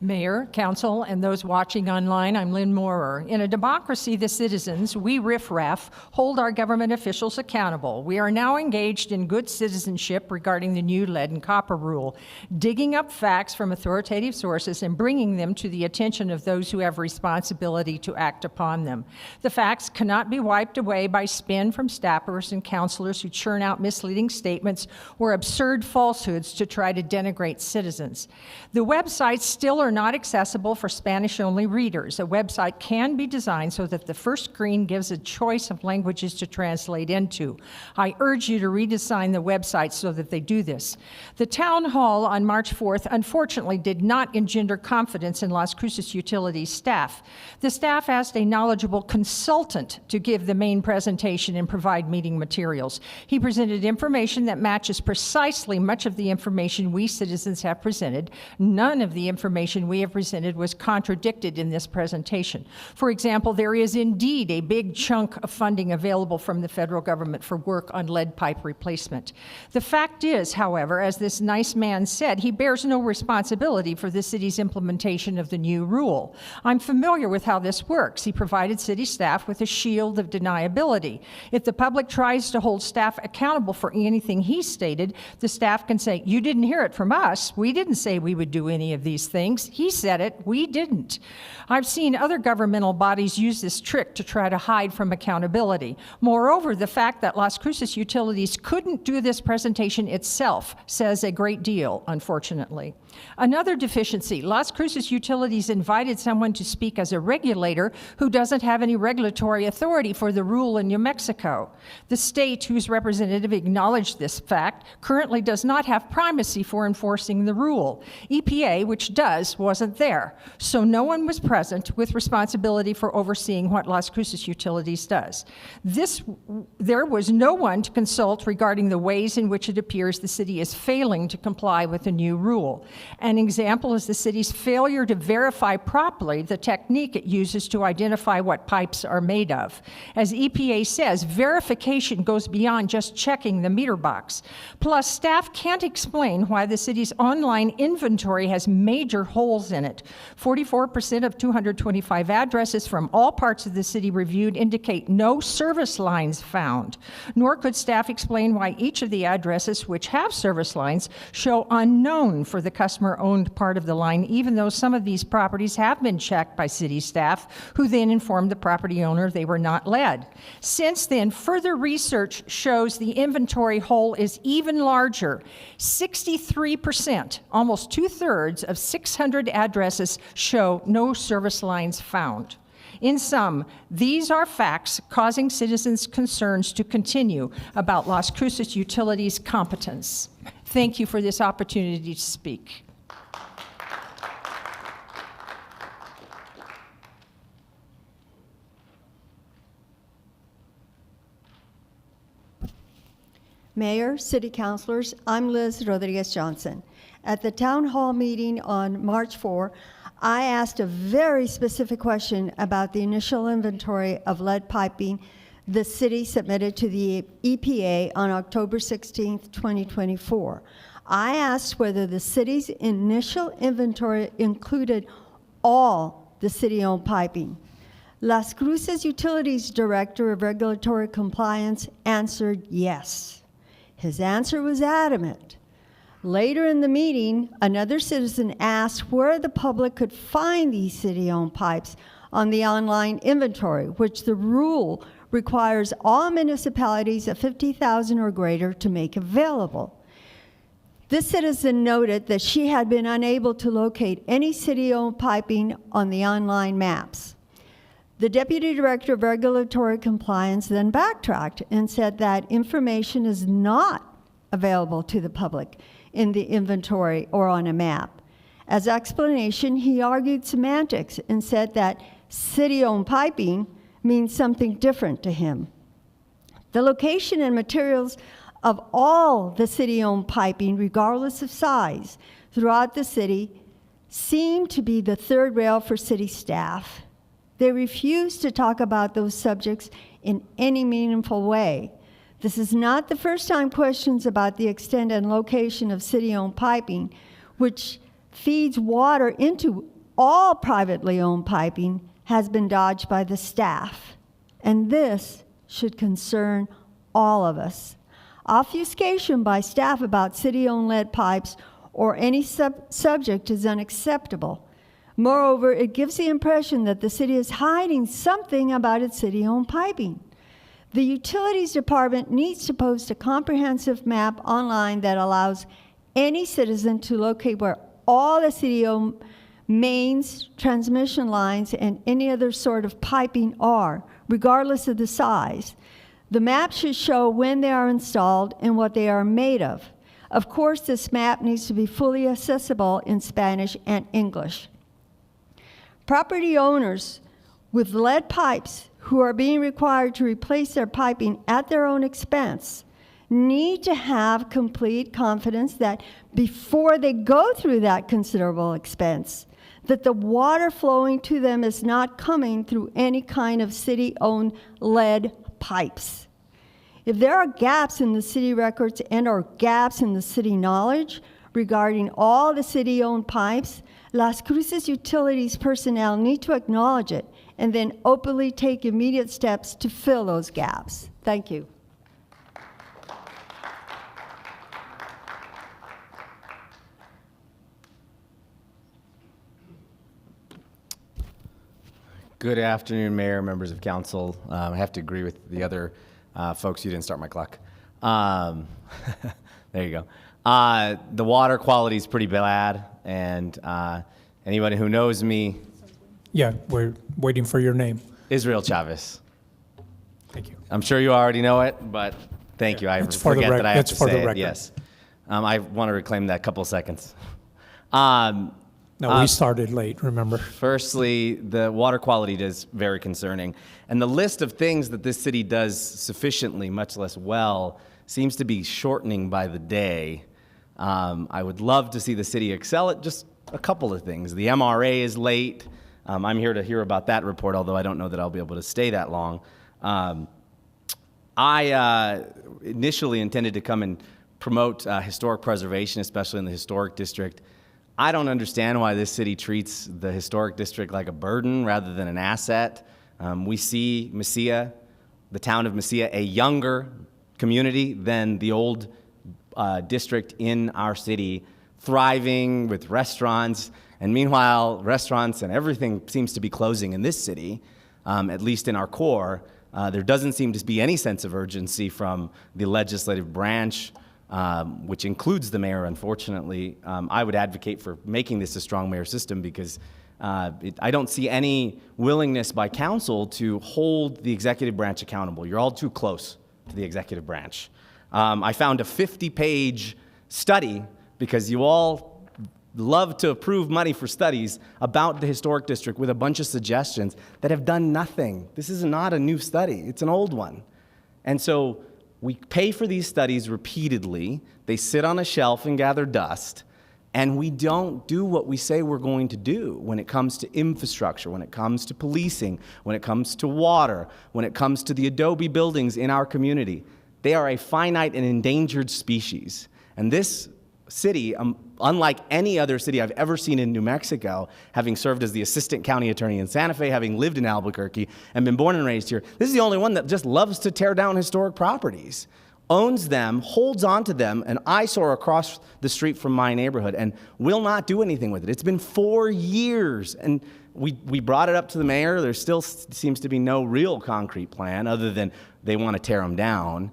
Mayor, council, and those watching online, I'm Lynn Moorer. In a democracy, the citizens, we riffraff, hold our government officials accountable. We are now engaged in good citizenship regarding the new lead and copper rule, digging up facts from authoritative sources and bringing them to the attention of those who have responsibility to act upon them. The facts cannot be wiped away by spin from staffers and counselors who churn out misleading statements or absurd falsehoods to try to denigrate citizens. The websites still are not accessible for Spanish-only readers. A website can be designed so that the first screen gives a choice of languages to translate into. I urge you to redesign the website so that they do this. The town hall on March 4th unfortunately did not engender confidence in Las Cruces Utilities staff. The staff asked a knowledgeable consultant to give the main presentation and provide meeting materials. He presented information that matches precisely much of the information we citizens have presented. None of the information we have presented was contradicted in this presentation. For example, there is indeed a big chunk of funding available from the federal government for work on lead pipe replacement. The fact is, however, as this nice man said, he bears no responsibility for the city's implementation of the new rule. I'm familiar with how this works. He provided city staff with a shield of deniability. If the public tries to hold staff accountable for anything he stated, the staff can say, "You didn't hear it from us. We didn't say we would do any of these things. He said it, we didn't." I've seen other governmental bodies use this trick to try to hide from accountability. Moreover, the fact that Las Cruces Utilities couldn't do this presentation itself says a great deal, unfortunately. Another deficiency, Las Cruces Utilities invited someone to speak as a regulator who doesn't have any regulatory authority for the rule in New Mexico. The state whose representative acknowledged this fact currently does not have primacy for enforcing the rule. EPA, which does, wasn't there. So no one was present with responsibility for overseeing what Las Cruces Utilities does. There was no one to consult regarding the ways in which it appears the city is failing to comply with the new rule. An example is the city's failure to verify properly the technique it uses to identify what pipes are made of. As EPA says, verification goes beyond just checking the meter box. Plus, staff can't explain why the city's online inventory has major holes in it. 44% of 225 addresses from all parts of the city reviewed indicate no service lines found. Nor could staff explain why each of the addresses which have service lines show unknown for the customer-owned part of the line, even though some of these properties have been checked by city staff, who then informed the property owner they were not lead. Since then, further research shows the inventory hole is even larger. 63%, almost two-thirds of 600 addresses show no service lines found. In sum, these are facts causing citizens' concerns to continue about Las Cruces Utilities' competence. Thank you for this opportunity to speak. Mayor, City Councilors, I'm Liz Rodriguez Johnson. At the Town Hall meeting on March 4, I asked a very specific question about the initial inventory of lead piping the city submitted to the EPA on October 16, 2024. I asked whether the city's initial inventory included all the city-owned piping. Las Cruces Utilities Director of Regulatory Compliance answered yes. His answer was adamant. Later in the meeting, another citizen asked where the public could find these city-owned pipes on the online inventory, which the rule requires all municipalities of 50,000 or greater to make available. This citizen noted that she had been unable to locate any city-owned piping on the online maps. The Deputy Director of Regulatory Compliance then backtracked and said that information is not available to the public in the inventory or on a map. As explanation, he argued semantics and said that city-owned piping means something different to him. The location and materials of all the city-owned piping, regardless of size, throughout the city seem to be the third rail for city staff. They refuse to talk about those subjects in any meaningful way. This is not the first time questions about the extent and location of city-owned piping, which feeds water into all privately owned piping has been dodged by the staff. And this should concern all of us. Obfuscation by staff about city-owned lead pipes or any subject is unacceptable. Moreover, it gives the impression that the city is hiding something about its city-owned piping. The Utilities Department needs to post a comprehensive map online that allows any citizen to locate where all the city-owned mains, transmission lines, and any other sort of piping are, regardless of the size. The map should show when they are installed and what they are made of. Of course, this map needs to be fully accessible in Spanish and English. Property owners with lead pipes who are being required to replace their piping at their own expense need to have complete confidence that before they go through that considerable expense, that the water flowing to them is not coming through any kind of city-owned lead pipes. If there are gaps in the city records and or gaps in the city knowledge regarding all the city-owned pipes, Las Cruces Utilities personnel need to acknowledge it and then openly take immediate steps to fill those gaps. Thank you. Good afternoon, Mayor, members of council. I have to agree with the other folks. You didn't start my clock. There you go. The water quality is pretty bad, and anybody who knows me. Yeah, we're waiting for your name. Israel Chavez. Thank you. I'm sure you already know it, but thank you. I forget that I have to say it. Yes. I want to reclaim that couple seconds. No, we started late, remember? Firstly, the water quality is very concerning. And the list of things that this city does sufficiently, much less well, seems to be shortening by the day. I would love to see the city excel at just a couple of things. The MRA is late. I'm here to hear about that report, although I don't know that I'll be able to stay that long. I initially intended to come and promote historic preservation, especially in the historic district. I don't understand why this city treats the historic district like a burden rather than an asset. We see Mesilla, the town of Mesilla, a younger community than the old district in our city, thriving with restaurants. And meanwhile, restaurants and everything seems to be closing in this city, at least in our core. There doesn't seem to be any sense of urgency from the legislative branch, which includes the mayor, unfortunately. I would advocate for making this a strong mayor system because I don't see any willingness by council to hold the executive branch accountable. You're all too close to the executive branch. I found a 50-page study, because you all love to approve money for studies about the historic district with a bunch of suggestions that have done nothing. This is not a new study. It's an old one. And so we pay for these studies repeatedly. They sit on a shelf and gather dust, and we don't do what we say we're going to do when it comes to infrastructure, when it comes to policing, when it comes to water, when it comes to the adobe buildings in our community. They are a finite and endangered species. And this city, unlike any other city I've ever seen in New Mexico, having served as the assistant county attorney in Santa Fe, having lived in Albuquerque, and been born and raised here, this is the only one that just loves to tear down historic properties, owns them, holds on to them, an eyesore across the street from my neighborhood, and will not do anything with it. It's been 4 years, and we brought it up to the mayor. There still seems to be no real concrete plan other than they want to tear them down.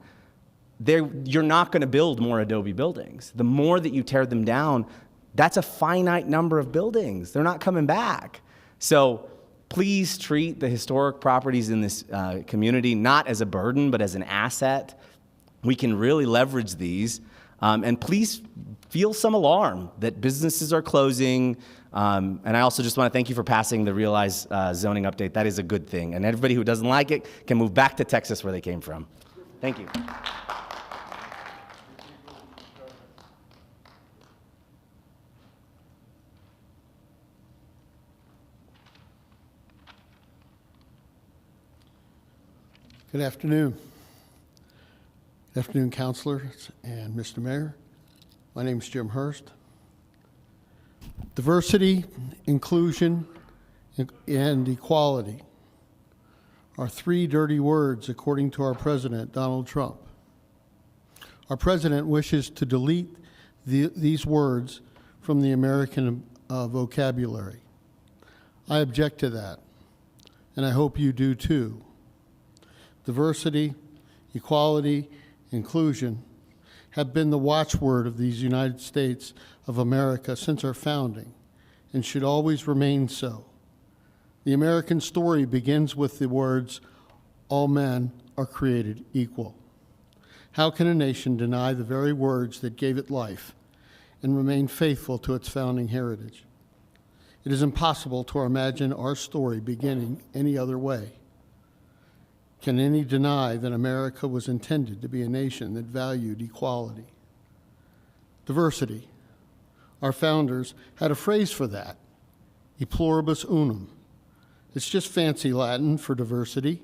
You're not going to build more adobe buildings. The more that you tear them down, that's a finite number of buildings. They're not coming back. So please treat the historic properties in this community not as a burden, but as an asset. We can really leverage these. And please feel some alarm that businesses are closing. And I also just want to thank you for passing the Realize zoning update. That is a good thing. And everybody who doesn't like it can move back to Texas where they came from. Thank you. Good afternoon. Good afternoon, councilors and Mr. Mayor. My name is Jim Hurst. Diversity, inclusion, and equality are three dirty words, according to our president, Donald Trump. Our president wishes to delete these words from the American vocabulary. I object to that, and I hope you do too. Diversity, equality, inclusion have been the watchword of these United States of America since our founding, and should always remain so. The American story begins with the words, "All men are created equal." How can a nation deny the very words that gave it life and remain faithful to its founding heritage? It is impossible to imagine our story beginning any other way. Can any deny that America was intended to be a nation that valued equality? Diversity. Our founders had a phrase for that, e pluribus unum. It's just fancy Latin for diversity.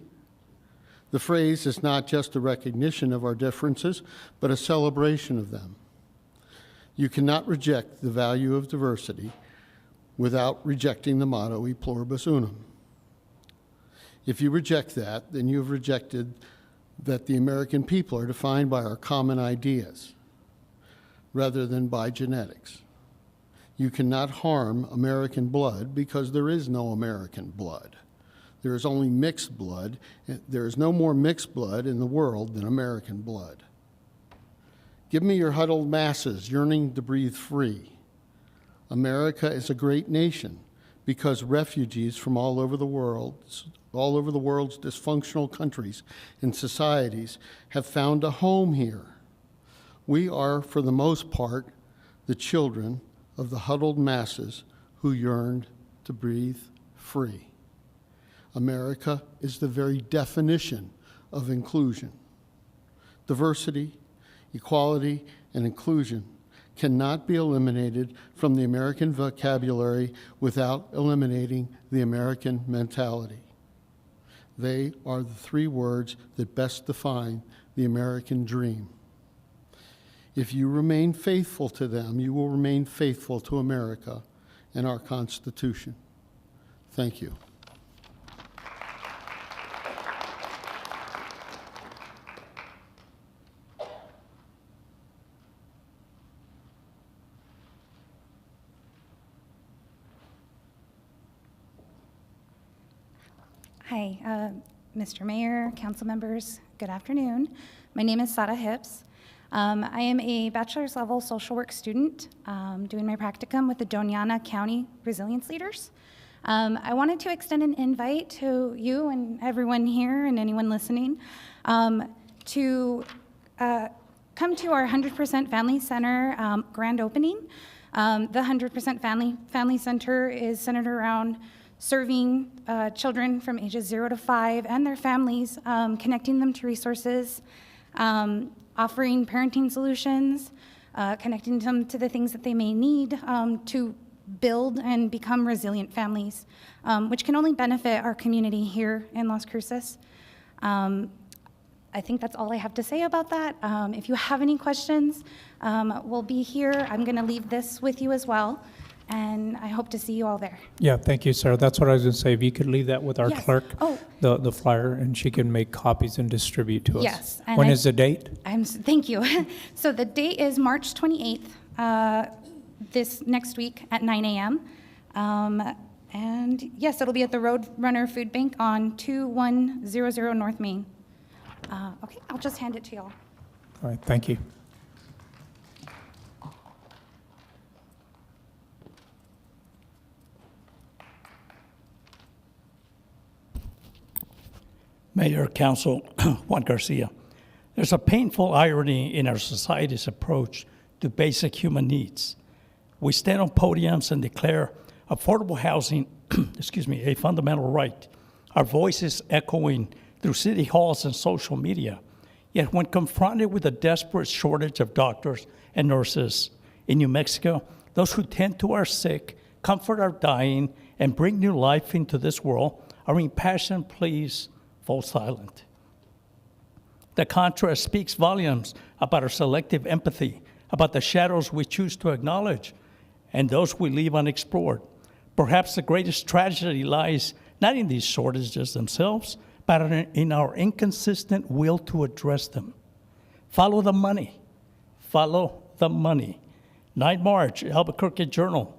The phrase is not just a recognition of our differences, but a celebration of them. You cannot reject the value of diversity without rejecting the motto, e pluribus unum. If you reject that, then you have rejected that the American people are defined by our common ideas rather than by genetics. You cannot harm American blood because there is no American blood. There is only mixed blood. There is no more mixed blood in the world than American blood. Give me your huddled masses yearning to breathe free. America is a great nation because refugees from all over the world's dysfunctional countries and societies have found a home here. We are, for the most part, the children of the huddled masses who yearned to breathe free. America is the very definition of inclusion. Diversity, equality, and inclusion cannot be eliminated from the American vocabulary without eliminating the American mentality. They are the three words that best define the American dream. If you remain faithful to them, you will remain faithful to America and our Constitution. Thank you. Hi, Mr. Mayor, council members, good afternoon. My name is Sada Hips. I am a bachelor's level social work student doing my practicum with the Doñana County Resilience Leaders. I wanted to extend an invite to you and everyone here and anyone listening to come to our 100% Family Center grand opening. The 100% Family Center is centered around serving children from ages 0 to 5 and their families, connecting them to resources, offering parenting solutions, connecting them to the things that they may need to build and become resilient families, which can only benefit our community here in Las Cruces. I think that's all I have to say about that. If you have any questions, we'll be here. I'm going to leave this with you as well, and I hope to see you all there. Yeah, thank you, Sarah. That's what I was going to say. If you could leave that with our Yes. clerk, Oh. the flyer, and she can make copies and distribute to us. Yes. and When is the date? Thank you. So the date is March 28th, this next week at 9 a.m. And yes, it'll be at the Roadrunner Food Bank on 2100 North Main. Okay, I'll just hand it to y'all. All right, thank you. Mayor, Council, Juan Garcia. There's a painful irony in our society's approach to basic human needs. We stand on podiums and declare affordable housing, a fundamental right. Our voices echoing through city halls and social media. Yet when confronted with a desperate shortage of doctors and nurses in New Mexico, those who tend to our sick, comfort our dying, and bring new life into this world, our impassioned pleas fall silent. The contrast speaks volumes about our selective empathy, about the shadows we choose to acknowledge, and those we leave unexplored. Perhaps the greatest tragedy lies not in these shortages themselves, but in our inconsistent will to address them. Follow the money. Follow the money. 9 March, Albuquerque Journal.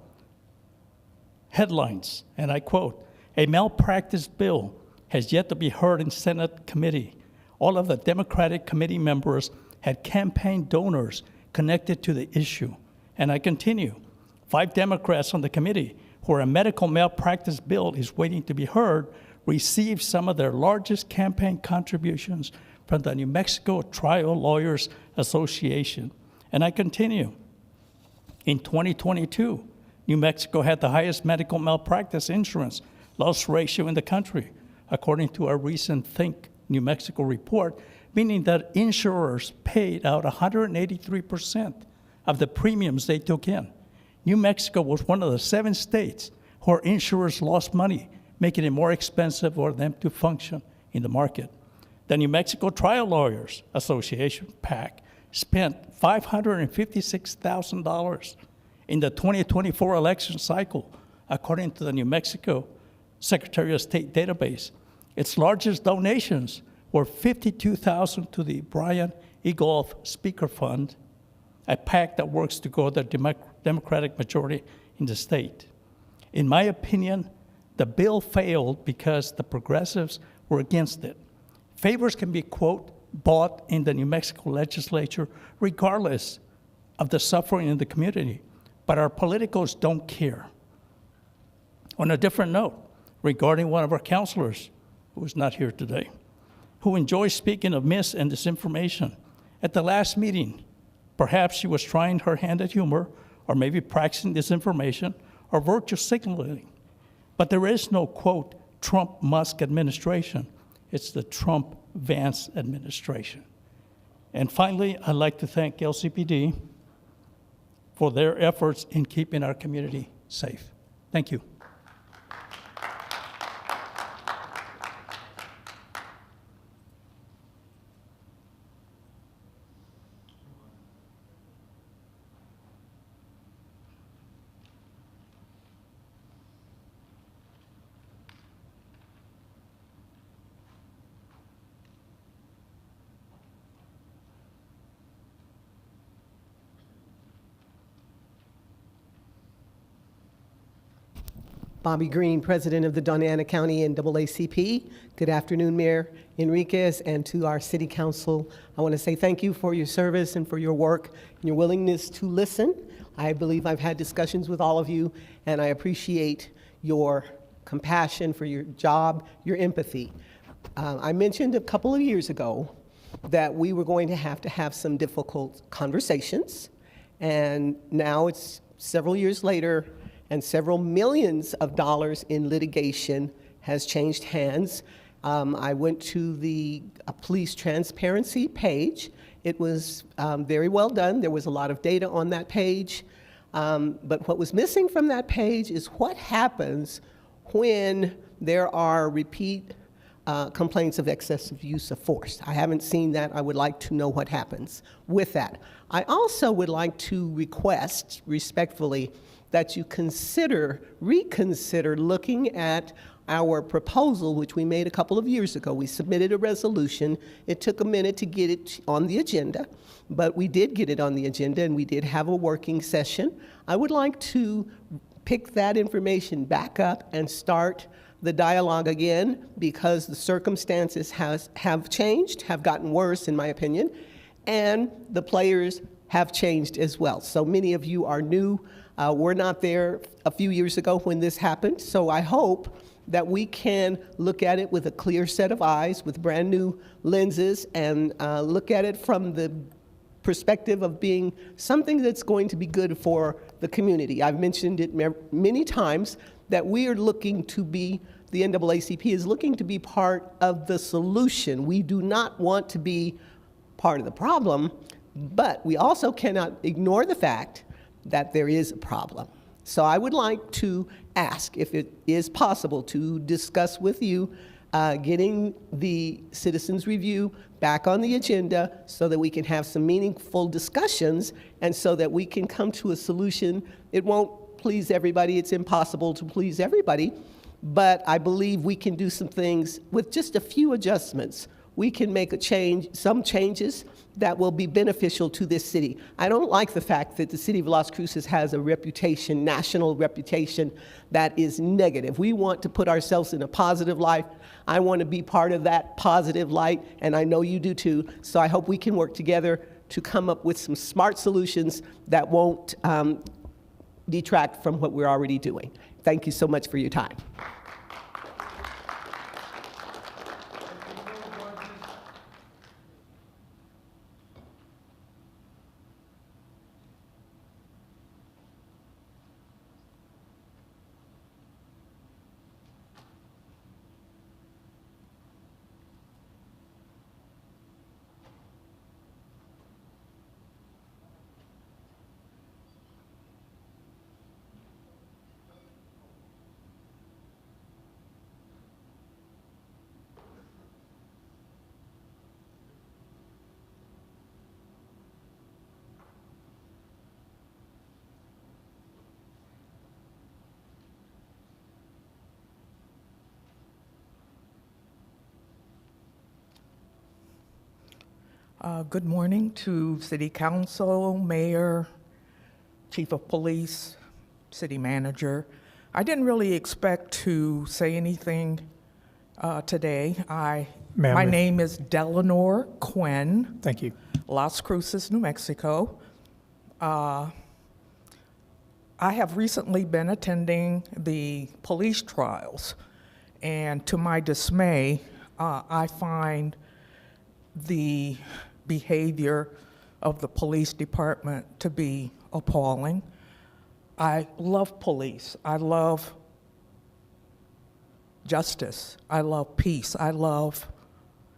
Headlines, and I quote, "A malpractice bill has yet to be heard in Senate committee. All of the Democratic committee members had campaign donors connected to the issue." And I continue, 5 Democrats on the committee where a medical malpractice bill is waiting to be heard received some of their largest campaign contributions from the New Mexico Trial Lawyers Association. And I continue, in 2022, New Mexico had the highest medical malpractice insurance loss ratio in the country, according to a recent Think New Mexico report, meaning that insurers paid out 183% of the premiums they took in. New Mexico was one of the 7 states where insurers lost money, making it more expensive for them to function in the market. The New Mexico Trial Lawyers Association, PAC, spent $556,000 in the 2024 election cycle, according to the New Mexico Secretary of State database. Its largest donations were $52,000 to the Brian E. Golf Speaker Fund, a PAC that works to grow the Democratic majority in the state. In my opinion, the bill failed because the progressives were against it. Favors can be, quote, bought in the New Mexico legislature regardless of the suffering in the community, but our politicos don't care. On a different note, regarding one of our counselors, who is not here today, who enjoys speaking of mis and disinformation, at the last meeting, perhaps she was trying her hand at humor, or maybe practicing disinformation, or virtue signaling. But there is no, quote, Trump-Musk administration. It's the Trump-Vance administration. And finally, I'd like to thank LCPD for their efforts in keeping our community safe. Thank you. Bobby Green, President of the Doñana County NAACP. Good afternoon, Mayor Enriquez, and to our City Council. I want to say thank you for your service and for your work and your willingness to listen. I believe I've had discussions with all of you, and I appreciate your compassion for your job, your empathy. I mentioned a couple of years ago that we were going to have some difficult conversations, and now it's several years later, and several millions of dollars in litigation has changed hands. I went to the police transparency page. It was very well done. There was a lot of data on that page. But what was missing from that page is what happens when there are repeat complaints of excessive use of force. I haven't seen that. I would like to know what happens with that. I also would like to request respectfully that you reconsider looking at our proposal, which we made a couple of years ago. We submitted a resolution. It took a minute to get it on the agenda, but we did get it on the agenda, and we did have a working session. I would like to pick that information back up and start the dialogue again, because the circumstances have changed, have gotten worse, in my opinion, and the players have changed as well. So many of you are new. We're not there a few years ago when this happened, so I hope that we can look at it with a clear set of eyes, with brand new lenses, and look at it from the perspective of being something that's going to be good for the community. I've mentioned it many times that we are looking to be, the NAACP is looking to be part of the solution. We do not want to be part of the problem, but we also cannot ignore the fact that there is a problem. So I would like to ask if it is possible to discuss with you getting the citizens review back on the agenda so that we can have some meaningful discussions and so that we can come to a solution. It won't please everybody. It's impossible to please everybody. But I believe we can do some things with just a few adjustments. We can make some changes that will be beneficial to this city. I don't like the fact that the city of Las Cruces has a reputation, national reputation, that is negative. We want to put ourselves in a positive light. I want to be part of that positive light, and I know you do too. So I hope we can work together to come up with some smart solutions that won't detract from what we're already doing. Thank you so much for your time. Good morning to City Council, Mayor, Chief of Police, City Manager. I didn't really expect to say anything today. My name is Delanor Quinn. Thank you. Las Cruces, New Mexico. I have recently been attending the police trials, and to my dismay, I find the behavior of the police department to be appalling. I love police. I love justice. I love peace. I love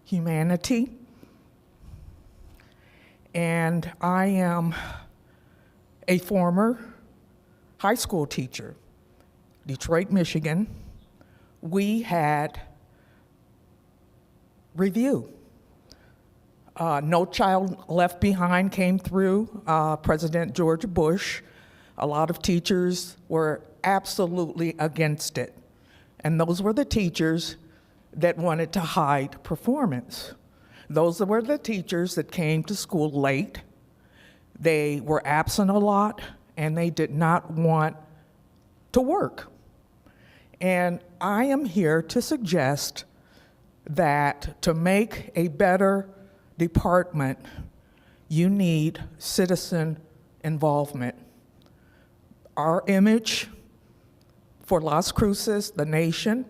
humanity. And I am a former high school teacher, Detroit, Michigan. We had review. No Child Left Behind came through, President George Bush. A lot of teachers were absolutely against it. And those were the teachers that wanted to hide performance. Those were the teachers that came to school late. They were absent a lot, and they did not want to work. And I am here to suggest that to make a better department, you need citizen involvement. Our image for Las Cruces, the nation,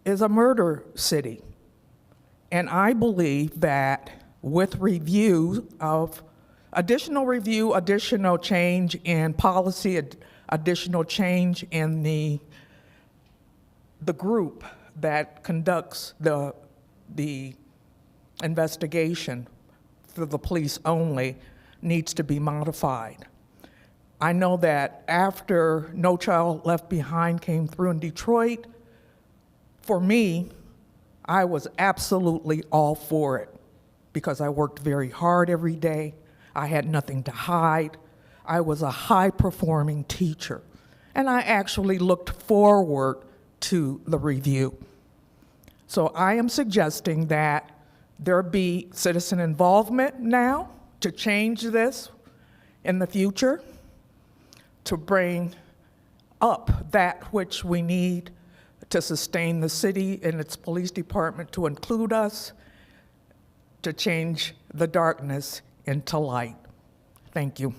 is a murder city. And I believe that with additional change in policy, additional change in the group that conducts the investigation for the police only needs to be modified. I know that after No Child Left Behind came through in Detroit, for me, I was absolutely all for it because I worked very hard every day. I had nothing to hide. I was a high-performing teacher, and I actually looked forward to the review. So I am suggesting that there be citizen involvement now to change this in the future, to bring up that which we need to sustain the city and its police department, to include us, to change the darkness into light. Thank you.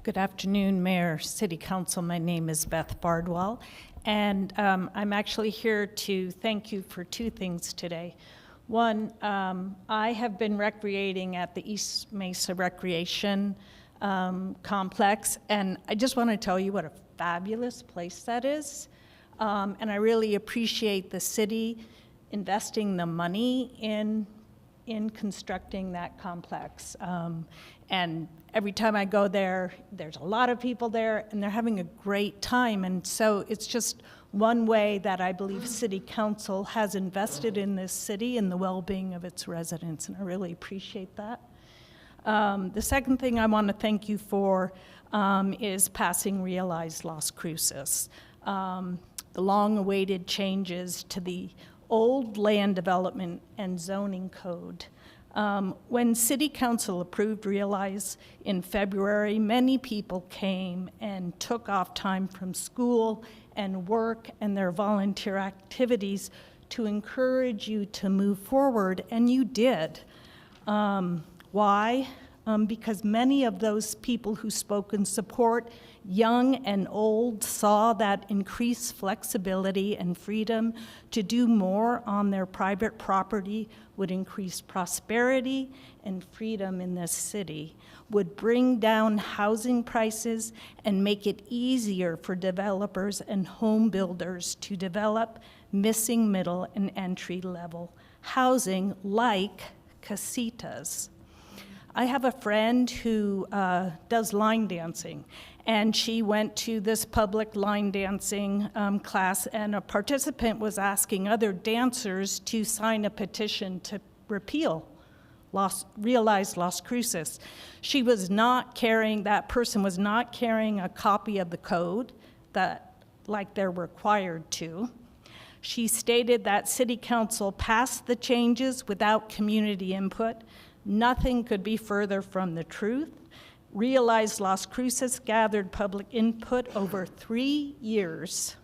Good afternoon, Mayor, City Council. My name is Beth Bardwell, and I'm actually here to thank you for two things today. One, I have been recreating at the East Mesa Recreation Complex, and I just want to tell you what a fabulous place that is. And I really appreciate the city investing the money in in constructing that complex. And every time I go there, there's a lot of people there, and they're having a great time. And so it's just one way that I believe City Council has invested in this city and the well-being of its residents, and I really appreciate that. The second thing I want to thank you for is passing Realize Las Cruces. The long-awaited changes to the old land development and zoning code. When City Council approved Realize in February, many people came and took off time from school and work and their volunteer activities to encourage you to move forward, and you did. Why? Because many of those people who spoke in support, young and old, saw that increased flexibility and freedom to do more on their private property would increase prosperity and freedom in this city, would bring down housing prices and make it easier for developers and home builders to develop missing middle and entry level housing like casitas. I have a friend who does line dancing, and she went to this public line dancing class, and a participant was asking other dancers to sign a petition to repeal Realize Las Cruces. She was not carrying, that person was not carrying a copy of the code that, like they're required to. She stated that City Council passed the changes without community input. Nothing could be further from the truth. Realize Las Cruces gathered public input over 3 years.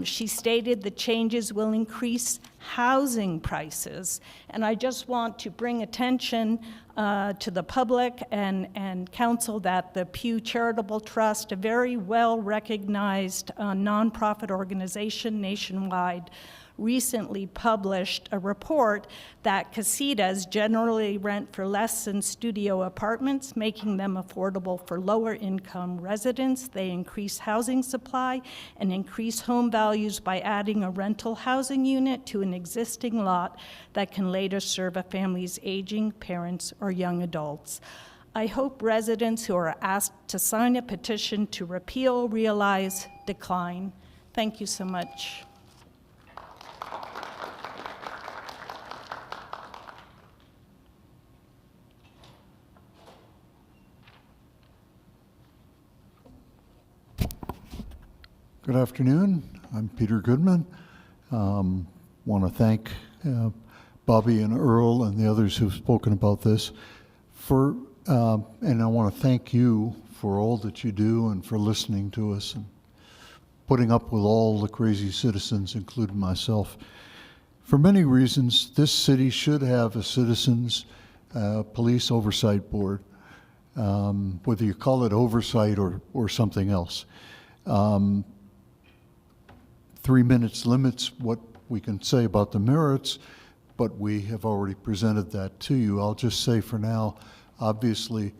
She stated the changes will increase housing prices. And I just want to bring attention to the public and council that the Pew Charitable Trust, a very well-recognized nonprofit organization nationwide, recently published a report that casitas generally rent for less than studio apartments, making them affordable for lower income residents. They increase housing supply and increase home values by adding a rental housing unit to an existing lot that can later serve a family's aging parents or young adults. I hope residents who are asked to sign a petition to repeal Realize decline. Thank you so much. Good afternoon. I'm Peter Goodman. Want to thank Bobby and Earl and the others who've spoken about this and I want to thank you for all that you do and for listening to us and putting up with all the crazy citizens, including myself. For many reasons, this city should have a citizens police oversight board, whether you call it oversight or something else. 3 minutes limits what we can say about the merits, but we have already presented that to you. I'll just say for now, obviously,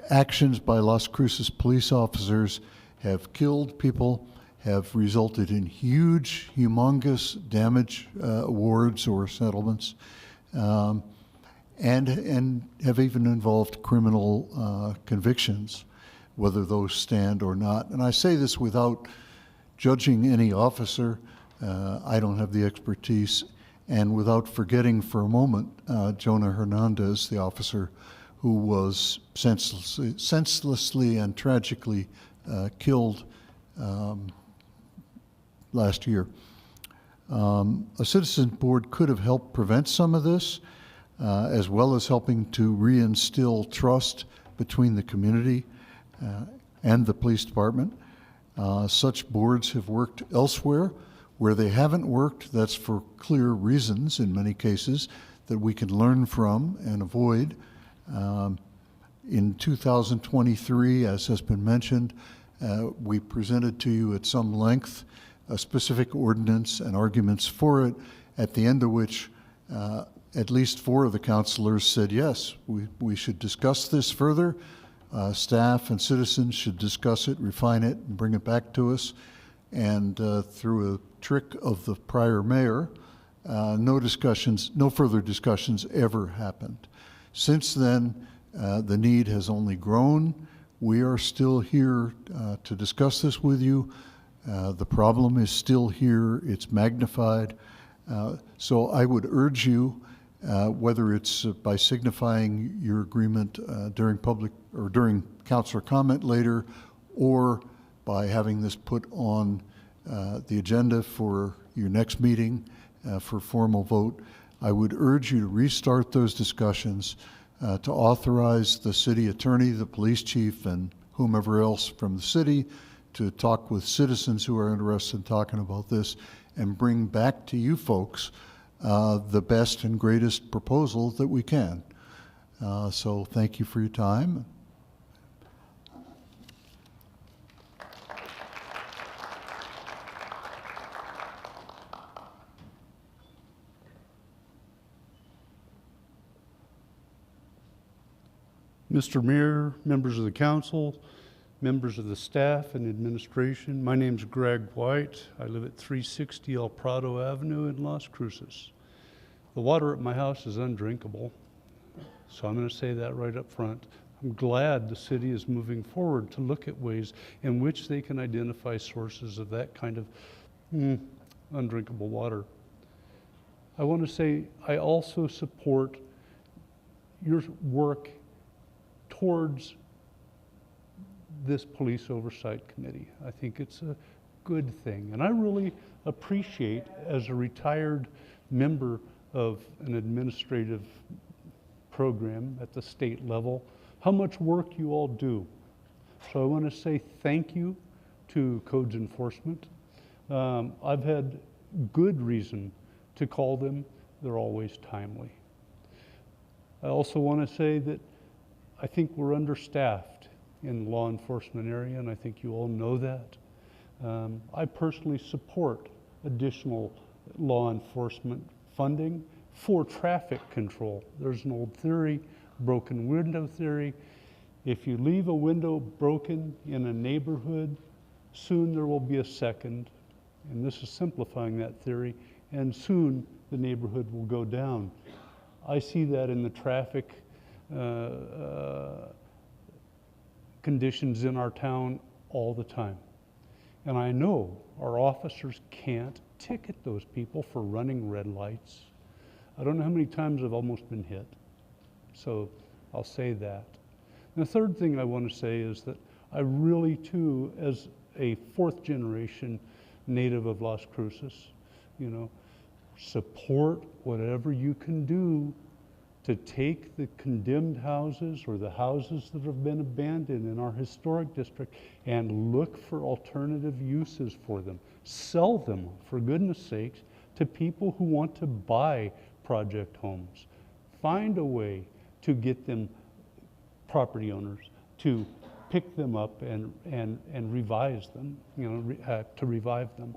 actions by Las Cruces police officers have killed people, have resulted in huge, humongous damage awards or settlements, and have even involved criminal convictions, whether those stand or not. And I say this without judging any officer. I don't have the expertise, and without forgetting for a moment Jonah Hernandez, the officer who was senselessly and tragically killed last year. A citizen board could have helped prevent some of this, as well as helping to reinstill trust between the community and the police department. Such boards have worked elsewhere. Where they haven't worked, that's for clear reasons in many cases that we can learn from and avoid. In 2023, as has been mentioned, we presented to you at some length a specific ordinance and arguments for it, at the end of which at least 4 of the councilors said, yes, we should discuss this further. Staff and citizens should discuss it, refine it, and bring it back to us. And through a trick of the prior mayor, no further discussions ever happened. Since then, the need has only grown. We are still here to discuss this with you. The problem is still here. It's magnified. So I would urge you, whether it's by signifying your agreement during public or during councilor comment later, or by having this put on the agenda for your next meeting for formal vote, I would urge you to restart those discussions to authorize the city attorney, the police chief, and whomever else from the city to talk with citizens who are interested in talking about this and bring back to you folks the best and greatest proposal that we can. So thank you for your time. Mr. Mayor, members of the council, members of the staff and administration, my name's Greg White. I live at 360 El Prado Avenue in Las Cruces. The water at my house is undrinkable, so I'm going to say that right up front. I'm glad the city is moving forward to look at ways in which they can identify sources of that kind of undrinkable water. I want to say I also support your work towards this police oversight committee. I think it's a good thing. And I really appreciate, as a retired member of an administrative program at the state level, how much work you all do. So I want to say thank you to Codes Enforcement. I've had good reason to call them. They're always timely. I also want to say that I think we're understaffed in the law enforcement area, and I think you all know that. I personally support additional law enforcement funding for traffic control. There's an old theory, broken window theory. If you leave a window broken in a neighborhood, soon there will be a second, and this is simplifying that theory, and soon the neighborhood will go down. I see that in the traffic conditions in our town all the time. And I know our officers can't ticket those people for running red lights. I don't know how many times I've almost been hit. So I'll say that. And the third thing I want to say is that I really too, as a fourth generation native of Las Cruces, support whatever you can do to take the condemned houses or the houses that have been abandoned in our historic district and look for alternative uses for them. Sell them, for goodness sakes, to people who want to buy project homes. Find a way to get them, property owners, to pick them up and revise them, to revive them.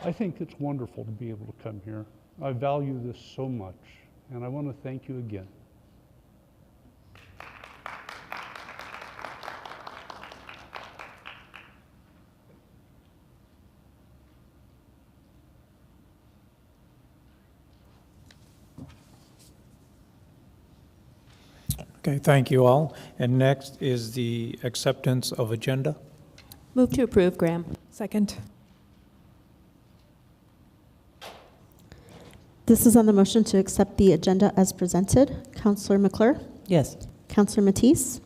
I think it's wonderful to be able to come here. I value this so much, and I want to thank you again. Okay, thank you all. And next is the acceptance of agenda. Move to approve, Graham. Second. This is on the motion to accept the agenda as presented. Councillor McClure? Yes. Councillor Matisse?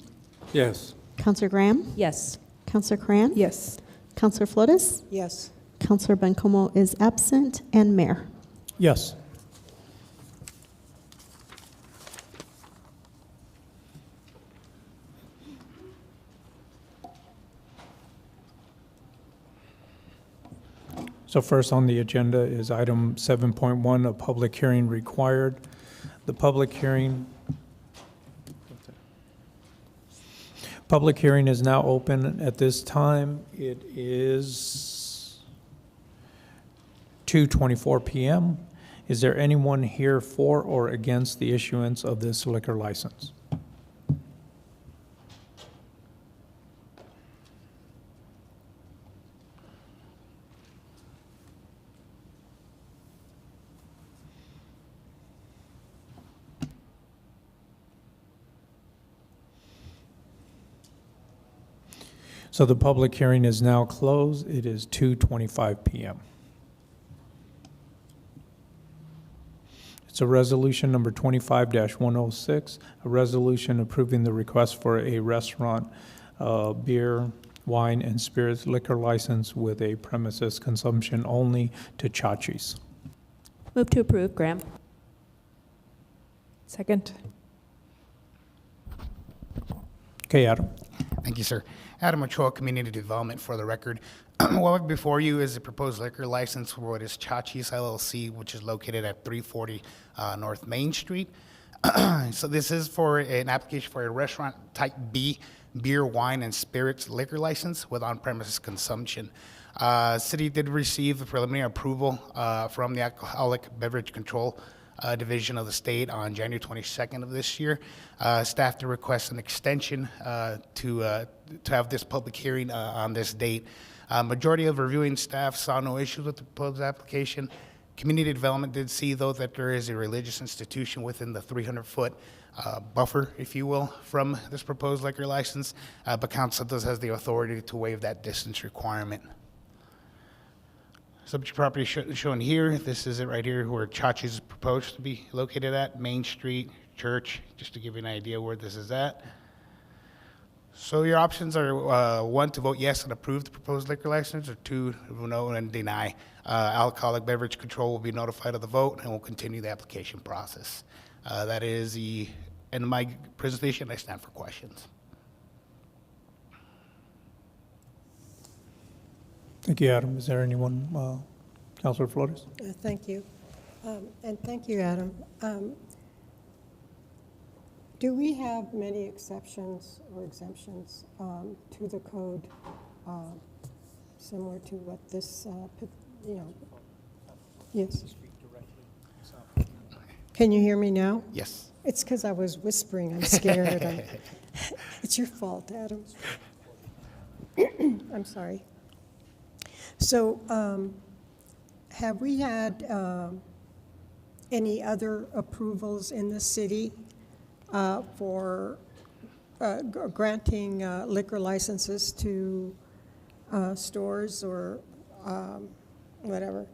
Yes. Councillor Graham? Yes. Councillor Cran? Yes. Councillor Flores? Yes. Councillor Bencomo is absent, and Mayor. Yes. So first on the agenda is item 7.1, a public hearing required. The public hearing is now open at this time. It is 2:24 p.m. Is there anyone here for or against the issuance of this liquor license? So the public hearing is now closed. It is 2:25 p.m. It's a resolution number 25-106, a resolution approving the request for a restaurant beer, wine, and spirits liquor license with a premises consumption only to Chachi's. Move to approve, Graham. Second. Okay, Adam. Thank you, sir. Adam Ochoa, Community Development, for the record. What we have before you is a proposed liquor license for what is Chachi's LLC, which is located at 340 North Main Street. So this is for an application for a restaurant type B, beer, wine, and spirits liquor license with on-premises consumption. City did receive the preliminary approval from the Alcoholic Beverage Control Division of the state on January 22nd of this year. Staff to request an extension to have this public hearing on this date. Majority of reviewing staff saw no issues with the proposed application. Community Development did see, though, that there is a religious institution within the 300-foot buffer, if you will, from this proposed liquor license, but council does has the authority to waive that distance requirement. Subject property shown here. This is it right here where Chachi's is proposed to be located at, Main Street, Church, just to give you an idea where this is at. So your options are 1, to vote yes and approve the proposed liquor license, or 2, to vote no and deny. Alcoholic Beverage Control will be notified of the vote and will continue the application process. That is the end of my presentation. I stand for questions. Thank you, Adam. Is there anyone? Councilor Flores? Thank you. And thank you, Adam. Do we have many exceptions or exemptions to the code similar to what this, Yes. Can you hear me now? Yes. It's because I was whispering. I'm scared. It's your fault, Adam. I'm sorry. So have we had any other approvals in the city for granting liquor licenses to stores or whatever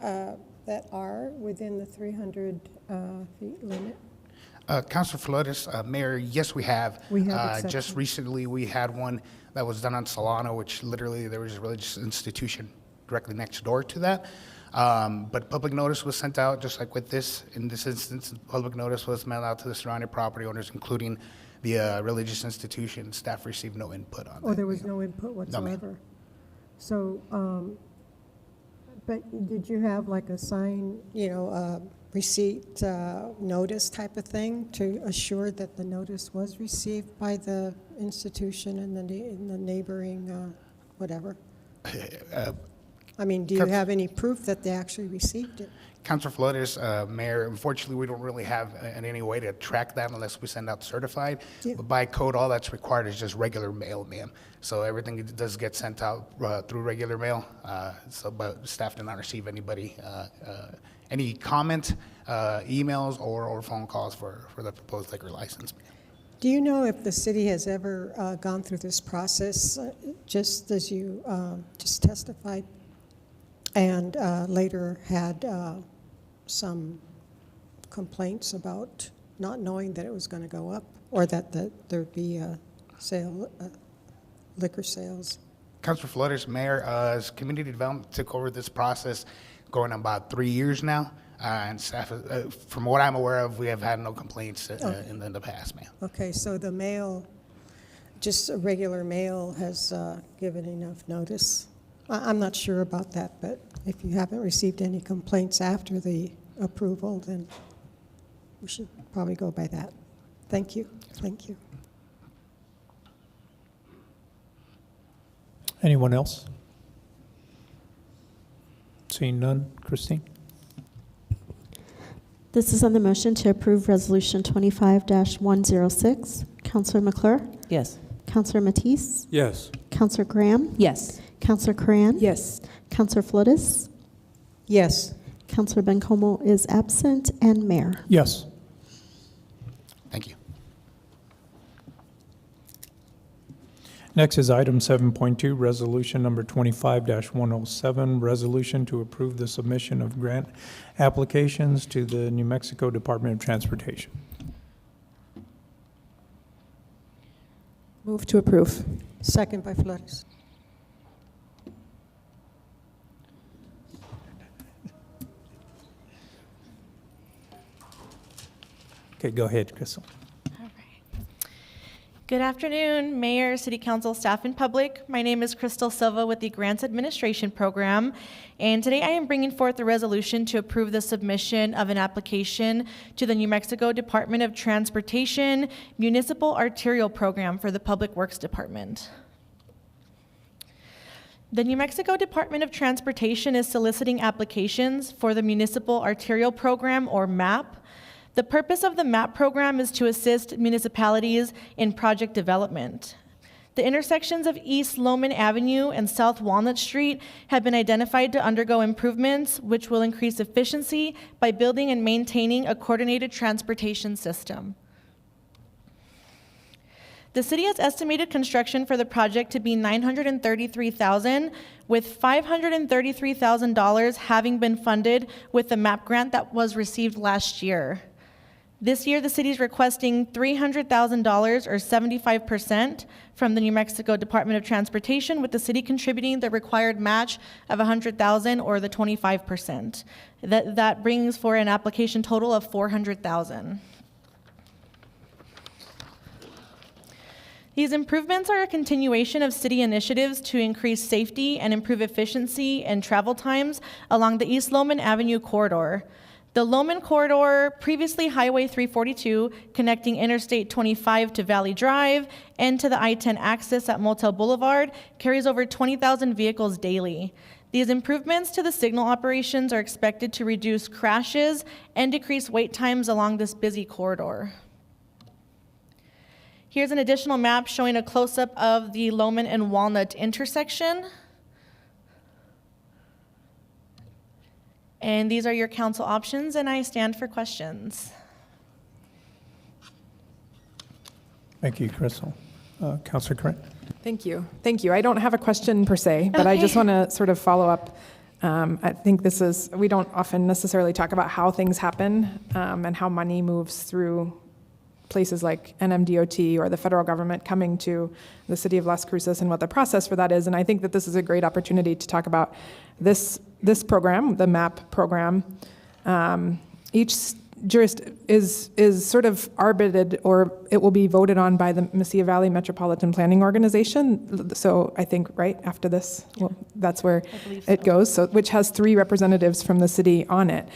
that are within the 300 feet limit? Councilor Flores, Mayor, yes, we have. We have just exceptions. recently, we had one that was done on Solano, which literally there was a religious institution directly next door to that. But public notice was sent out, just like with this. In this instance, public notice was mailed out to the surrounding property owners, including the religious institution. Staff received no input on that. Oh, there was no input whatsoever? ma'am. So, but did you have like a sign, receipt notice type of thing to assure that the notice was received by the institution and the neighboring whatever? I mean, do you have any proof that they actually received it? Councilor Flores, Mayor, unfortunately, we don't really have in any way to track that unless we send out certified. Yeah. But by code, all that's required is just regular mail, ma'am. So everything does get sent out through regular mail. But staff did not receive any comment, emails, or phone calls for the proposed liquor license, ma'am. Do you know if the city has ever gone through this process, just as you just testified, and later had some complaints about not knowing that it was going to go up, or that there'd be liquor sales? Councilor Flores, Mayor, as Community Development took over this process going on about 3 years now, and staff, from what I'm aware of, we have had no complaints in the past, ma'am. Okay, so the mail, just a regular mail, has given enough notice? I'm not sure about that, but if you haven't received any complaints after the approval, then we should probably go by that. Thank you. Thank you. Anyone else? Seeing none. Christine? This is on the motion to approve Resolution 25-106. Councilor McClure? Yes. Councilor Matisse? Yes. Councilor Graham? Yes. Councilor Cran? Yes. Councilor Flores? Yes. Councilor Bencomo is absent, and Mayor. Yes. Thank you. Next is item 7.2, resolution number 25-107, resolution to approve the submission of grant applications to the New Mexico Department of Transportation. Move to approve. Second by Flores. Okay, go ahead, Crystal. Good afternoon, Mayor, City Council, staff, and public. My name is Crystal Silva with the Grants Administration Program, and today I am bringing forth a resolution to approve the submission of an application to the New Mexico Department of Transportation Municipal Arterial Program for the Public Works Department. The New Mexico Department of Transportation is soliciting applications for the Municipal Arterial Program, or MAP. The purpose of the MAP program is to assist municipalities in project development. The intersections of East Loman Avenue and South Walnut Street have been identified to undergo improvements, which will increase efficiency by building and maintaining a coordinated transportation system. The city has estimated construction for the project to be $933,000, with $533,000 having been funded with the MAP grant that was received last year. This year, the city is requesting $300,000, or 75%, from the New Mexico Department of Transportation, with the city contributing the required match of $100,000, or the 25%. That brings for an application total of $400,000. These improvements are a continuation of city initiatives to increase safety and improve efficiency and travel times along the East Loman Avenue corridor. The Loman corridor, previously Highway 342, connecting Interstate 25 to Valley Drive and to the I-10 axis at Motel Boulevard, carries over 20,000 vehicles daily. These improvements to the signal operations are expected to reduce crashes and decrease wait times along this busy corridor. Here's an additional map showing a close-up of the Loman and Walnut intersection. And these are your council options, and I stand for questions. Thank you, Crystal. Councilor Corinne. Thank you. Thank you. I don't have a question per se, but I just want to sort of follow up. I think we don't often necessarily talk about how things happen and how money moves through places like NMDOT or the federal government coming to the city of Las Cruces and what the process for that is. And I think that this is a great opportunity to talk about this program, the MAP program. Each is sort of arbitrated, or it will be voted on by the Mesilla Valley Metropolitan Planning Organization. So I think right after this, well, that's where it goes. So which has 3 representatives from the city on it.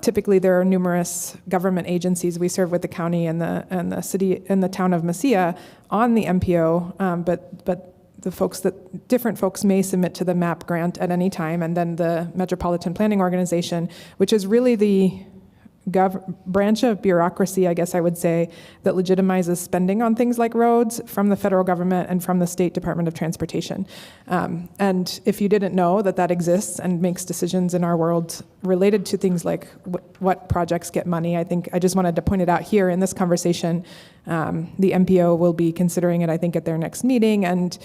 Typically, there are numerous government agencies. We serve with the county and the city and the town of Mesilla on the MPO, but different folks may submit to the MAP grant at any time, and then the Metropolitan Planning Organization, which is really the branch of bureaucracy, I guess I would say, that legitimizes spending on things like roads from the federal government and from the State Department of Transportation. And if you didn't know that exists and makes decisions in our world related to things like what projects get money, I think I just wanted to point it out here in this conversation. The MPO will be considering it, I think, at their next meeting. And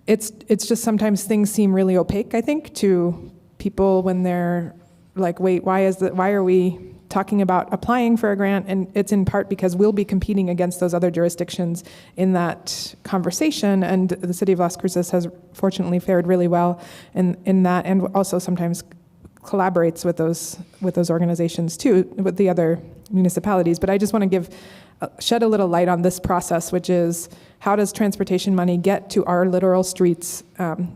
it's just sometimes things seem really opaque, I think, to people when they're like, wait, why are we talking about applying for a grant? And it's in part because we'll be competing against those other jurisdictions in that conversation. And the city of Las Cruces has fortunately fared really well in that, and also sometimes collaborates with those organizations too, with the other municipalities. But I just want to shed a little light on this process, which is how does transportation money get to our literal streets?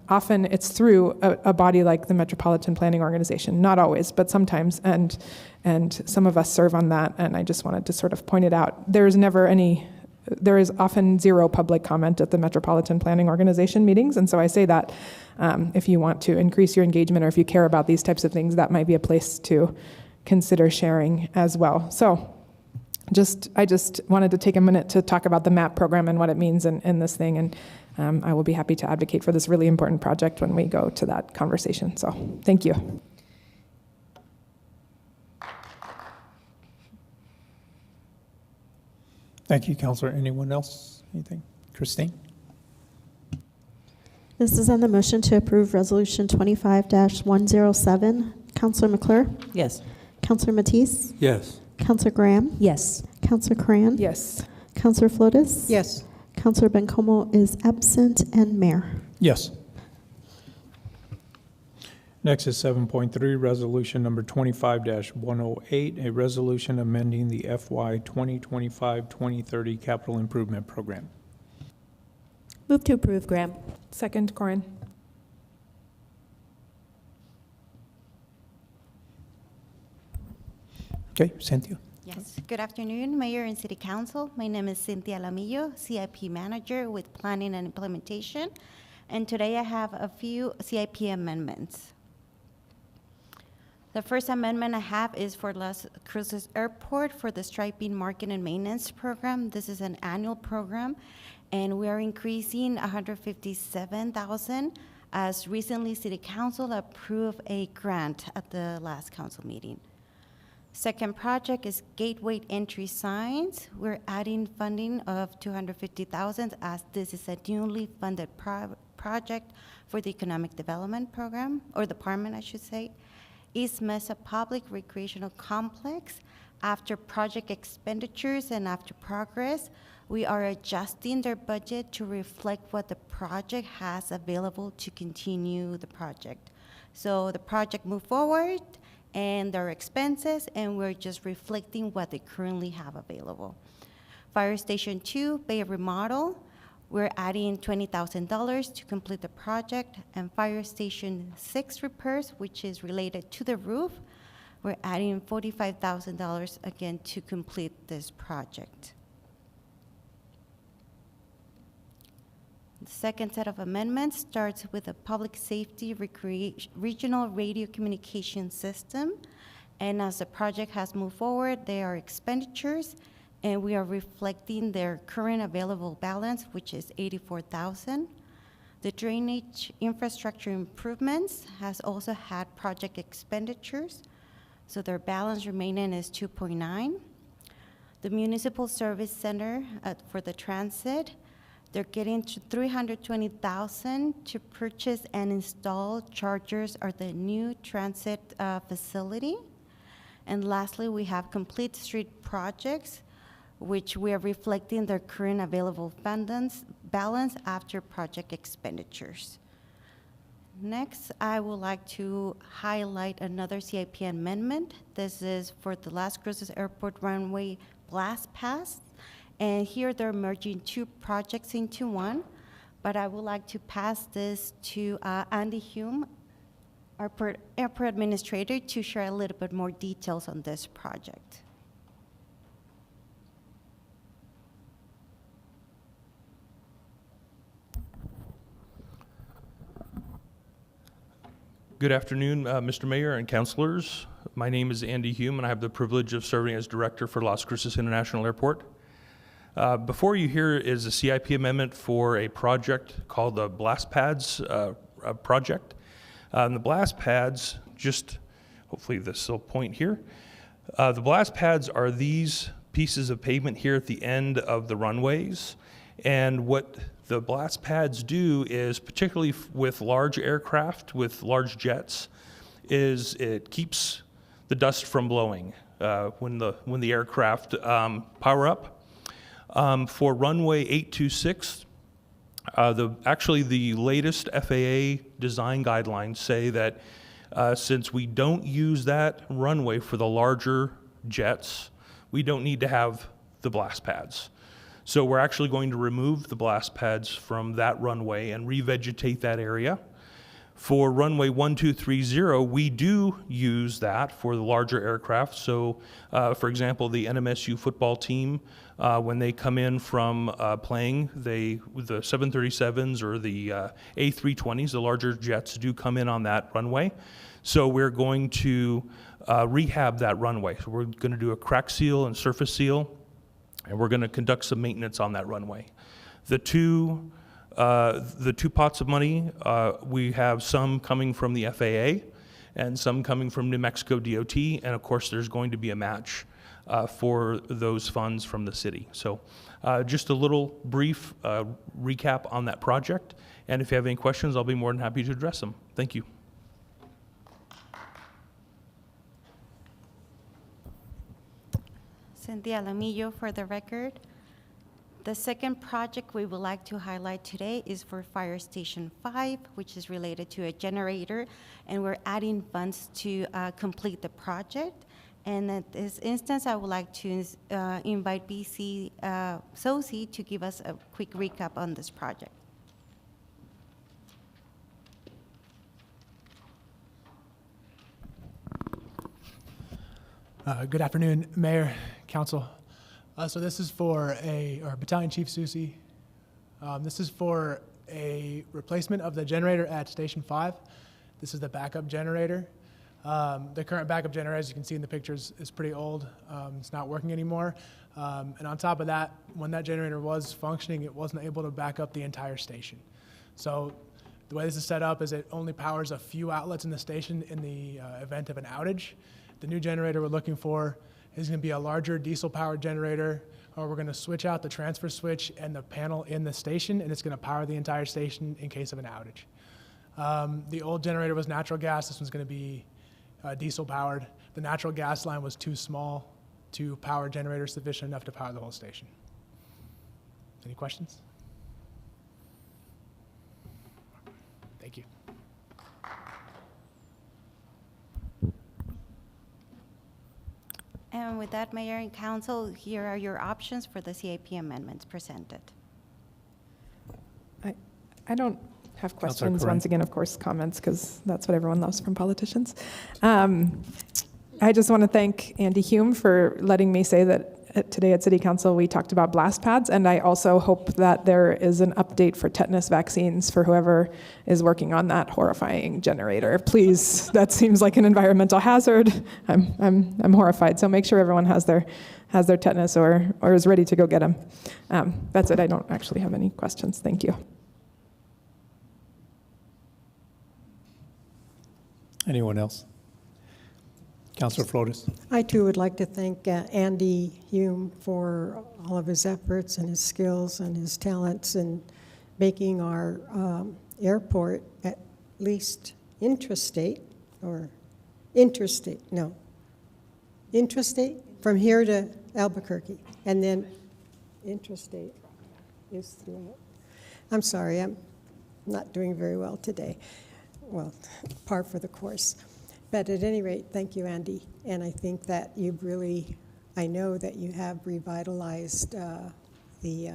Often it's through a body like the Metropolitan Planning Organization. Not always, but sometimes. And some of us serve on that, and I just wanted to sort of point it out. There is often zero public comment at the Metropolitan Planning Organization meetings, and so I say that if you want to increase your engagement or if you care about these types of things, that might be a place to consider sharing as well. So I just wanted to take a minute to talk about the MAP program and what it means in this thing, and I will be happy to advocate for this really important project when we go to that conversation. So thank you. Thank you, Councilor. Anyone else? Anything? Christine? This is on the motion to approve Resolution 25-107. Counselor McClure? Yes. Counselor Matisse? Yes. Counselor Graham? Yes. Counselor Cran? Yes. Counselor Flotis? Yes. Counselor Bencomo is absent, and Mayor. Yes. Next is 7.3, Resolution Number 25-108, a resolution amending the FY 2025-2030 Capital Improvement Program. Move to approve, Graham. Second, Corin. Okay, Cynthia. Yes. Good afternoon, Mayor and City Council. My name is Cynthia Lamillo, CIP Manager with Planning and Implementation. And today I have a few CIP amendments. The first amendment I have is for Las Cruces Airport for the striping, marking, and maintenance program. This is an annual program, and we are increasing $157,000 as recently City Council approved a grant at the last council meeting. Second project is gateway entry signs. We're adding funding of $250,000 as this is a newly funded project for the Economic Development Program, or Department, I should say. East Mesa Public Recreational Complex. After project expenditures and after progress, we are adjusting their budget to reflect what the project has available to continue the project. So the project moved forward and their expenses, and we're just reflecting what they currently have available. Fire Station 2, Bay Remodel, we're adding $20,000 to complete the project, and Fire Station 6 repairs, which is related to the roof, we're adding $45,000 again to complete this project. The second set of amendments starts with a public safety regional radio communication system. And as the project has moved forward, there are expenditures, and we are reflecting their current available balance, which is $84,000. The drainage infrastructure improvements has also had project expenditures, so their balance remaining is $2.9. The municipal service center for the transit, they're getting to $320,000 to purchase and install chargers at the new transit facility. And lastly, we have complete street projects, which we are reflecting their current available balance after project expenditures. Next, I would like to highlight another CIP amendment. This is for the Las Cruces Airport runway blast pass. And here they're merging two projects into one, but I would like to pass this to Andy Hume, our airport administrator, to share a little bit more details on this project. Good afternoon, Mr. Mayor and councilors. My name is Andy Hume, and I have the privilege of serving as director for Las Cruces International Airport. Before you here is a CIP amendment for a project called the Blast Pads project. The blast pads, just hopefully this will point here. The blast pads are these pieces of pavement here at the end of the runways. And what the blast pads do is, particularly with large aircraft, with large jets, is it keeps the dust from blowing when the aircraft power up. For runway 826, actually the latest FAA design guidelines say that since we don't use that runway for the larger jets, we don't need to have the blast pads. So we're actually going to remove the blast pads from that runway and revegetate that area. For runway 1230, we do use that for the larger aircraft. So, for example, the NMSU football team, when they come in from playing, the 737s or the A320s, the larger jets, do come in on that runway. So we're going to rehab that runway. So we're going to do a crack seal and surface seal, and we're going to conduct some maintenance on that runway. The two pots of money, we have some coming from the FAA and some coming from New Mexico DOT, and of course there's going to be a match for those funds from the city. So just a little brief recap on that project. And if you have any questions, I'll be more than happy to address them. Thank you. Cynthia Lamillo for the record. The second project we would like to highlight today is for Fire Station 5, which is related to a generator, and we're adding funds to complete the project. And at this instance, I would like to invite BC Sosi to give us a quick recap on this project. Good afternoon, Mayor, Council. So this is for Battalion Chief Susi. This is for a replacement of the generator at Station 5. This is the backup generator. The current backup generator, as you can see in the pictures, is pretty old. It's not working anymore. And on top of that, when that generator was functioning, it wasn't able to back up the entire station. So the way this is set up is it only powers a few outlets in the station in the event of an outage. The new generator we're looking for is going to be a larger diesel-powered generator, or we're going to switch out the transfer switch and the panel in the station, and it's going to power the entire station in case of an outage. The old generator was natural gas. This one's going to be diesel-powered. The natural gas line was too small to power a generator sufficient enough to power the whole station. Any questions? Thank you. And with that, Mayor and Council, here are your options for the CIP amendments presented. I don't have Councilor questions. Corin. Once again, of course, comments, because that's what everyone loves from politicians. I just want to thank Andy Hume for letting me say that today at City Council we talked about blast pads, and I also hope that there is an update for tetanus vaccines for whoever is working on that horrifying generator. Please, that seems like an environmental hazard. I'm horrified. So make sure everyone has their tetanus or is ready to go get them. That's it. I don't actually have any questions. Thank you. Anyone else? Councilor Flores. I too would like to thank Andy Hume for all of his efforts and his skills and his talents in making our airport at least intrastate from here to Albuquerque, and then intrastate is throughout. I'm sorry, I'm not doing very well today. Well, par for the course. But at any rate, thank you, Andy. And I think that you've really, I know that you have revitalized the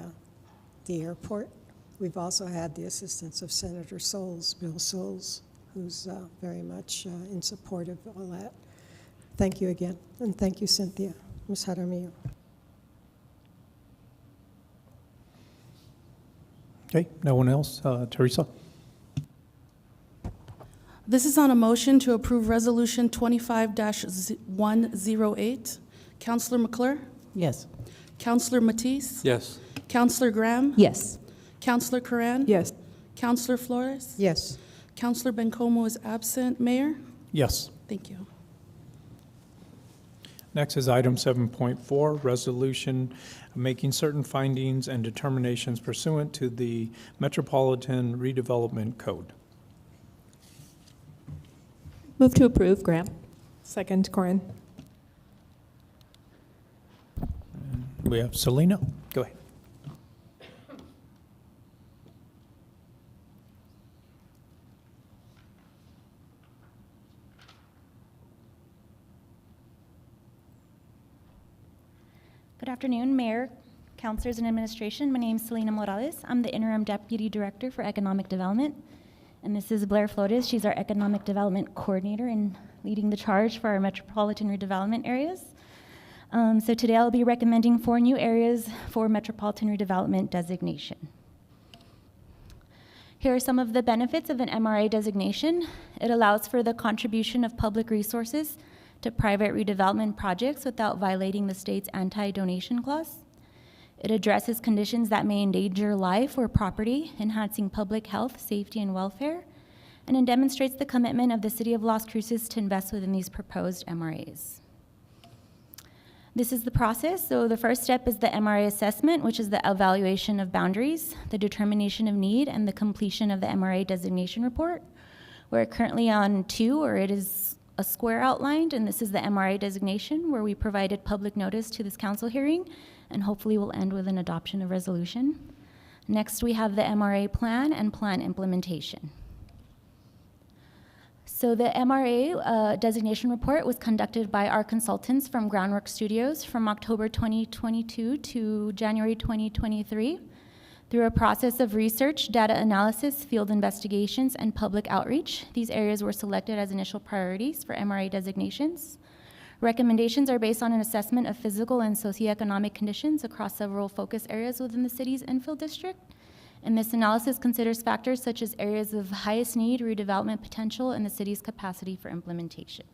airport. We've also had the assistance of Senator Souls, Bill Souls, who's very much in support of all that. Thank you again. And thank you, Cynthia. Ms. Jaramillo. Okay, no one else? Teresa? This is on a motion to approve Resolution 25-108. Councilor McClure? Yes. Councilor Matisse? Yes. Councilor Graham? Yes. Councilor Coran? Yes. Councilor Flores? Yes. Councilor Bencomo is absent. Mayor? Yes. Thank you. Next is item 7.4, resolution making certain findings and determinations pursuant to the Metropolitan Redevelopment Code. Move to approve, Graham. Second, Corin. We have Selena. Go ahead. Good afternoon, Mayor, Councilors, and Administration. My name is Selena Morales. I'm the Interim Deputy Director for Economic Development. And this is Blair Flores. She's our Economic Development Coordinator and leading the charge for our metropolitan redevelopment areas. So today I'll be recommending 4 new areas for metropolitan redevelopment designation. Here are some of the benefits of an MRA designation. It allows for the contribution of public resources to private redevelopment projects without violating the state's anti-donation clause. It addresses conditions that may endanger life or property, enhancing public health, safety, and welfare, and it demonstrates the commitment of the City of Las Cruces to invest within these proposed MRAs. This is the process. So the first step is the MRA assessment, which is the evaluation of boundaries, the determination of need, and the completion of the MRA designation report. We're currently on 2, or it is a square outlined, and this is the MRA designation, where we provided public notice to this council hearing, and hopefully will end with an adoption of resolution. Next, we have the MRA plan and plan implementation. So the MRA designation report was conducted by our consultants from Groundwork Studios from October 2022 to January 2023. Through a process of research, data analysis, field investigations, and public outreach, these areas were selected as initial priorities for MRA designations. Recommendations are based on an assessment of physical and socioeconomic conditions across several focus areas within the city's infill district. And this analysis considers factors such as areas of highest need, redevelopment potential, and the city's capacity for implementation.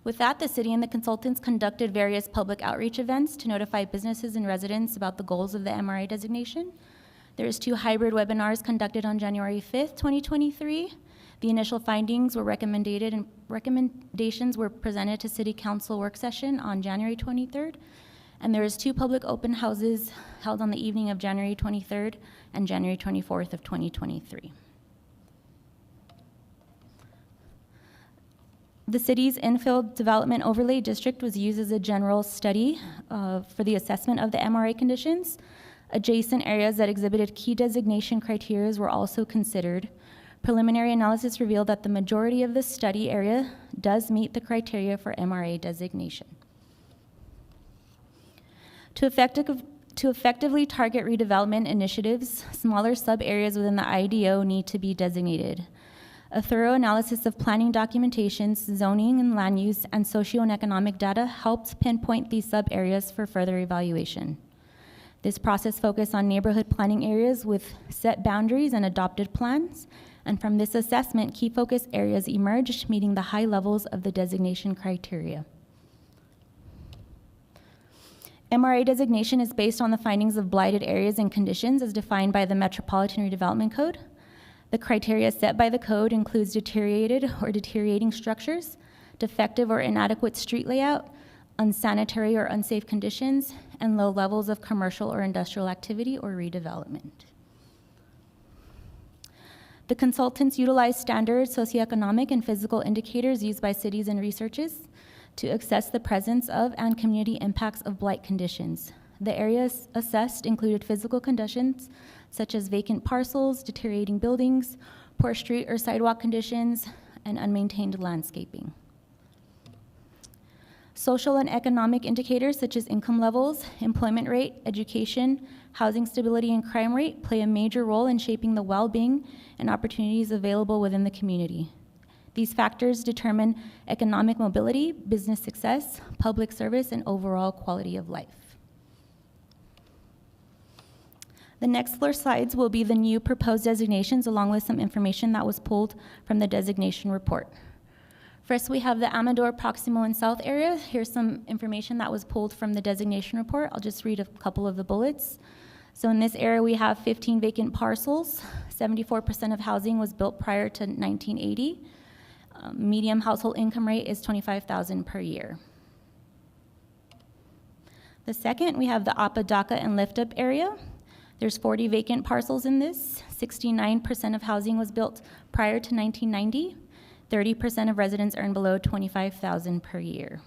With that, the city and the consultants conducted various public outreach events to notify businesses and residents about the goals of the MRA designation. There's 2 hybrid webinars conducted on January 5th, 2023. The initial findings were recommended and recommendations were presented to City Council work session on January 23rd. And there is 2 public open houses held on the evening of January 23rd and January 24th of 2023. The city's infill development overlay district was used as a general study for the assessment of the MRA conditions. Adjacent areas that exhibited key designation criteria were also considered. Preliminary analysis revealed that the majority of the study area does meet the criteria for MRA designation. To effectively target redevelopment initiatives, smaller sub-areas within the IDO need to be designated. A thorough analysis of planning documentations, zoning and land use, and socio and economic data helped pinpoint these sub-areas for further evaluation. This process focused on neighborhood planning areas with set boundaries and adopted plans, and from this assessment, key focus areas emerged, meeting the high levels of the designation criteria. MRA designation is based on the findings of blighted areas and conditions as defined by the Metropolitan Redevelopment Code. The criteria set by the code includes deteriorated or deteriorating structures, defective or inadequate street layout, unsanitary or unsafe conditions, and low levels of commercial or industrial activity or redevelopment. The consultants utilized standard socioeconomic and physical indicators used by cities and researchers to assess the presence of and community impacts of blight conditions. The areas assessed included physical conditions such as vacant parcels, deteriorating buildings, poor street or sidewalk conditions, and unmaintained landscaping. Social and economic indicators such as income levels, employment rate, education, housing stability, and crime rate play a major role in shaping the well-being and opportunities available within the community. These factors determine economic mobility, business success, public service, and overall quality of life. The next 4 slides will be the new proposed designations along with some information that was pulled from the designation report. First, we have the Amador Proximal and South area. Here's some information that was pulled from the designation report. I'll just read a couple of the bullets. So in this area, we have 15 vacant parcels. 74% of housing was built prior to 1980. Medium household income rate is $25,000 per year. The second, we have the Apodaca and Lift Up area. There's 40 vacant parcels in this. 69% of housing was built prior to 1990. 30% of residents earn below $25,000 per year.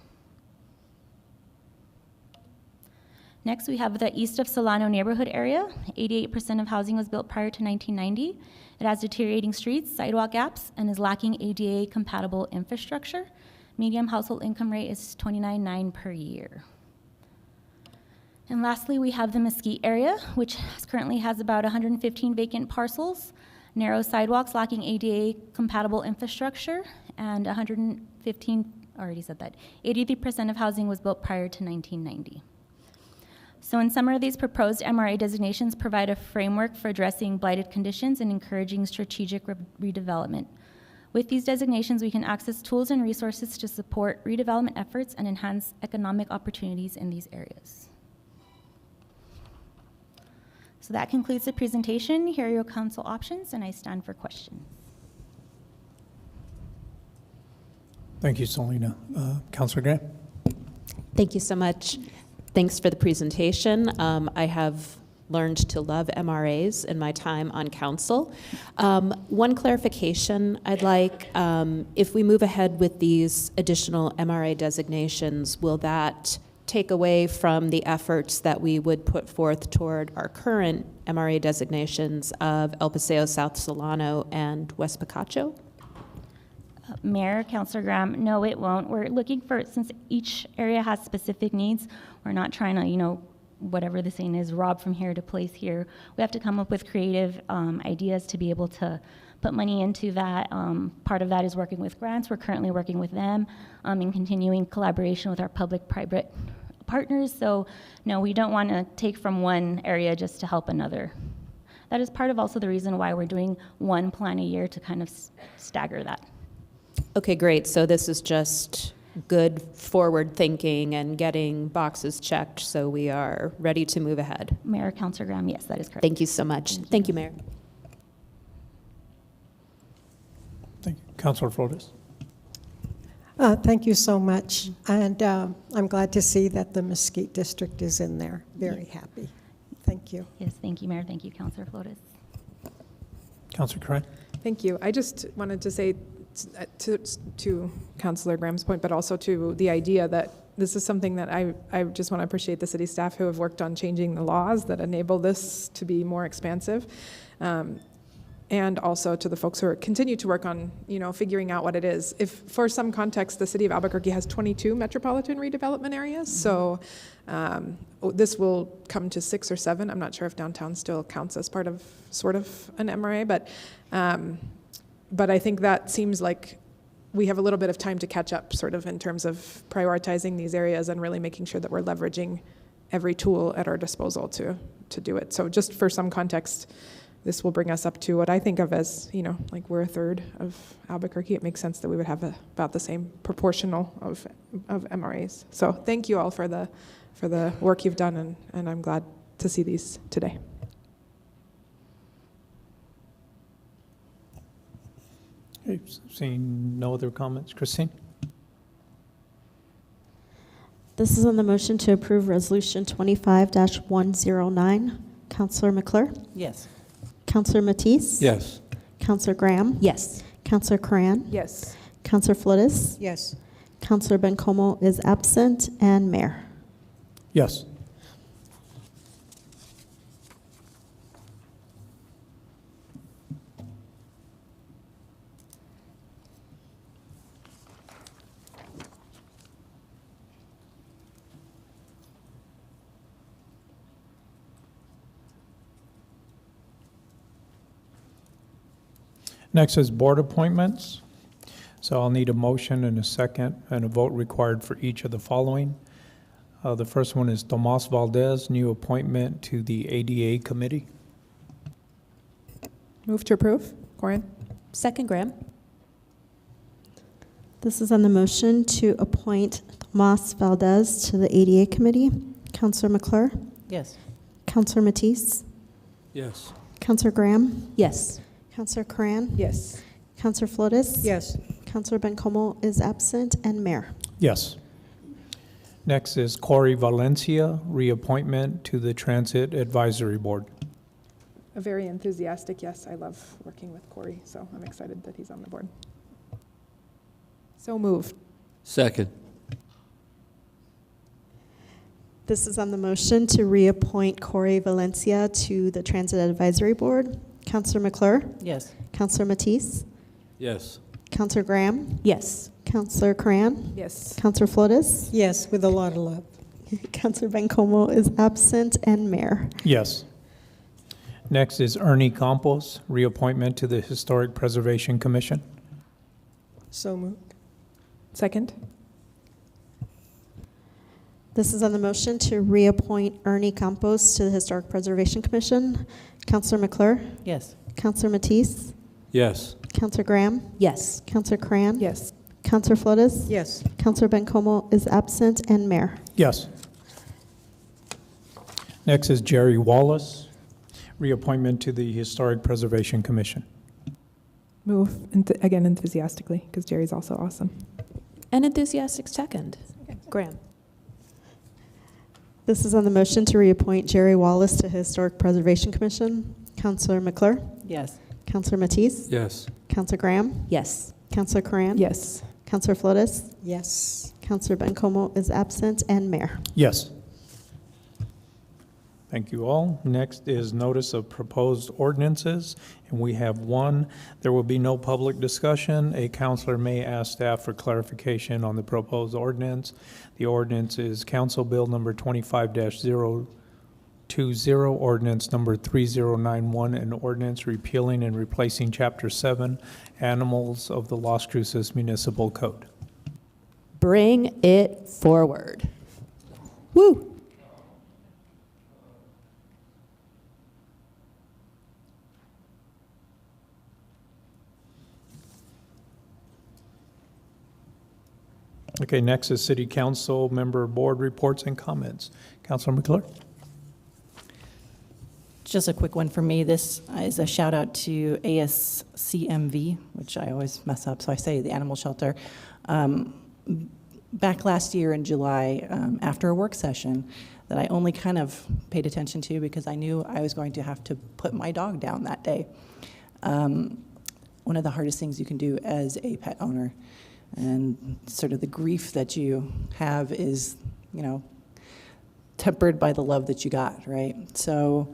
Next, we have the East of Solano neighborhood area. 88% of housing was built prior to 1990. It has deteriorating streets, sidewalk gaps, and is lacking ADA-compatible infrastructure. Median household income rate is $29,900 per year. And lastly, we have the Mesquite area, which currently has about 115 vacant parcels, narrow sidewalks lacking ADA-compatible infrastructure, and 115, already said that, 83% of housing was built prior to 1990. So in summary, these proposed MRA designations provide a framework for addressing blighted conditions and encouraging strategic redevelopment. With these designations, we can access tools and resources to support redevelopment efforts and enhance economic opportunities in these areas. So that concludes the presentation. Here are your council options, and I stand for questions. Thank you, Selena. Councilor Graham? Thank you so much. Thanks for the presentation. I have learned to love MRAs in my time on council. One clarification I'd like, if we move ahead with these additional MRA designations, will that take away from the efforts that we would put forth toward our current MRA designations of El Paseo, South Solano, and West Picacho? Mayor, Councilor Graham, no, it won't. We're looking for, since each area has specific needs, we're not trying to, whatever the saying is, rob from here to place here. We have to come up with creative ideas to be able to put money into that. Part of that is working with grants. We're currently working with them in continuing collaboration with our public-private partners. So no, we don't want to take from one area just to help another. That is part of also the reason why we're doing one plan a year to kind of stagger that. Okay, great. So this is just good forward thinking and getting boxes checked so we are ready to move ahead. Mayor, Councilor Graham, yes, that is correct. Thank you so much. Thank you, Mayor. Thank you. Councilor Flores? Thank you so much. And I'm glad to see that the Mesquite District is in there. Very happy. Thank you. Yes, thank you, Mayor. Thank you, Councilor Flores. Councilor Cran? Thank you. I just wanted to say to Councilor Graham's point, but also to the idea that this is something that I just want to appreciate the city staff who have worked on changing the laws that enable this to be more expansive. And also to the folks who continue to work on, figuring out what it is. If, for some context, the city of Albuquerque has 22 metropolitan redevelopment areas, so this will come to 6 or 7. I'm not sure if downtown still counts as part of sort of an MRA, but I think that seems like we have a little bit of time to catch up, sort of in terms of prioritizing these areas and really making sure that we're leveraging every tool at our disposal to do it. So just for some context, this will bring us up to what I think of as, like we're a third of Albuquerque. It makes sense that we would have about the same proportional of MRAs. So thank you all for the work you've done, and I'm glad to see these today. Okay, seeing no other comments. Christine? This is on the motion to approve Resolution 25-109. Councilor McClure? Yes. Councilor Matisse? Yes. Councilor Graham? Yes. Councilor Cran? Yes. Councilor Flores? Yes. Councilor Bencomo is absent, and Mayor. Yes. Next is board appointments. So I'll need a motion and a second and a vote required for each of the following. The first one is Tomas Valdez, new appointment to the ADA committee. Move to approve. Corian? Second, Graham. This is on the motion to appoint Tomas Valdez to the ADA Committee. Councilor McClure? Yes. Councilor Matisse? Yes. Councilor Graham? Yes. Councilor Cran? Yes. Councilor Flores? Yes. Councilor Bencomo is absent, and Mayor. Yes. Next is Corey Valencia, reappointment to the Transit Advisory Board. A very enthusiastic yes. I love working with Corey, so I'm excited that he's on the board. So moved. Second. This is on the motion to reappoint Corey Valencia to the Transit Advisory Board. Councilor McClure? Yes. Councilor Matisse? Yes. Councilor Graham? Yes. Councilor Cran? Yes. Councilor Flores? Yes, with a lot of love. Councilor Bencomo is absent, and Mayor. Yes. Next is Ernie Campos, reappointment to the Historic Preservation Commission. So moved. Second. This is on the motion to reappoint Ernie Campos to the Historic Preservation Commission. Councilor McClure? Yes. Councilor Matisse? Yes. Councilor Graham? Yes. Councilor Cran? Yes. Councilor Flores? Yes. Councilor Bencomo is absent, and Mayor. Yes. Next is Jerry Wallace, reappointment to the Historic Preservation Commission. Move, again, enthusiastically, because Jerry's also awesome. An enthusiastic second. Graham. This is on the motion to reappoint Jerry Wallace to Historic Preservation Commission. Counselor McClure? Yes. Counselor Matisse? Yes. Counselor Graham? Yes. Counselor Coran? Yes. Counselor Flores? Yes. Counselor Bencomo is absent, and Mayor. Yes. Thank you all. Next is notice of proposed ordinances, and we have one. There will be no public discussion. A counselor may ask staff for clarification on the proposed ordinance. The ordinance is Council Bill number 25-020, ordinance number 3091, an ordinance repealing and replacing Chapter 7, Animals of the Las Cruces Municipal Code. Bring it forward. Woo! Okay, next is City Council Member Board Reports and Comments. Councilor McClure. Just a quick one for me. This is a shout out to ASCMV, which I always mess up, so I say the animal shelter. Back last year in July, after a work session that I only kind of paid attention to because I knew I was going to have to put my dog down that day. One of the hardest things you can do as a pet owner, and sort of the grief that you have is, tempered by the love that you got, right? So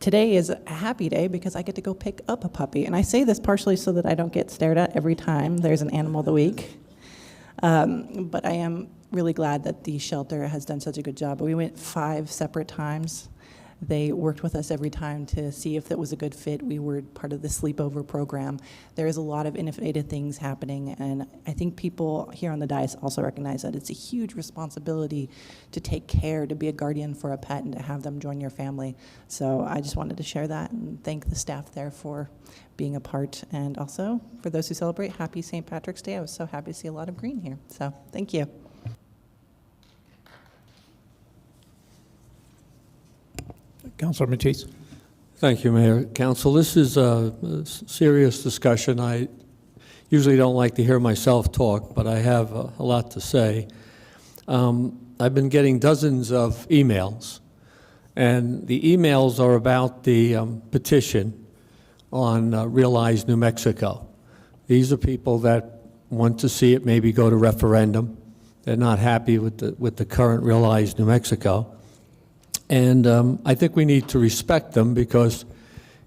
today is a happy day because I get to go pick up a puppy. And I say this partially so that I don't get stared at every time there's an animal of the week. But I am really glad that the shelter has done such a good job. We went 5 separate times. They worked with us every time to see if that was a good fit. We were part of the sleepover program. There is a lot of innovative things happening, and I think people here on the dais also recognize that it's a huge responsibility to take care, to be a guardian for a pet, and to have them join your family. So I just wanted to share that and thank the staff there for being a part, and also for those who celebrate, happy St. Patrick's Day. I was so happy to see a lot of green here, so thank you. Councilor Matisse. Thank you, Mayor. Council, this is a serious discussion. I usually don't like to hear myself talk, but I have a lot to say. I've been getting dozens of emails, and the emails are about the petition on Realize New Mexico. These are people that want to see it maybe go to referendum. They're not happy with the current Realize New Mexico. And I think we need to respect them because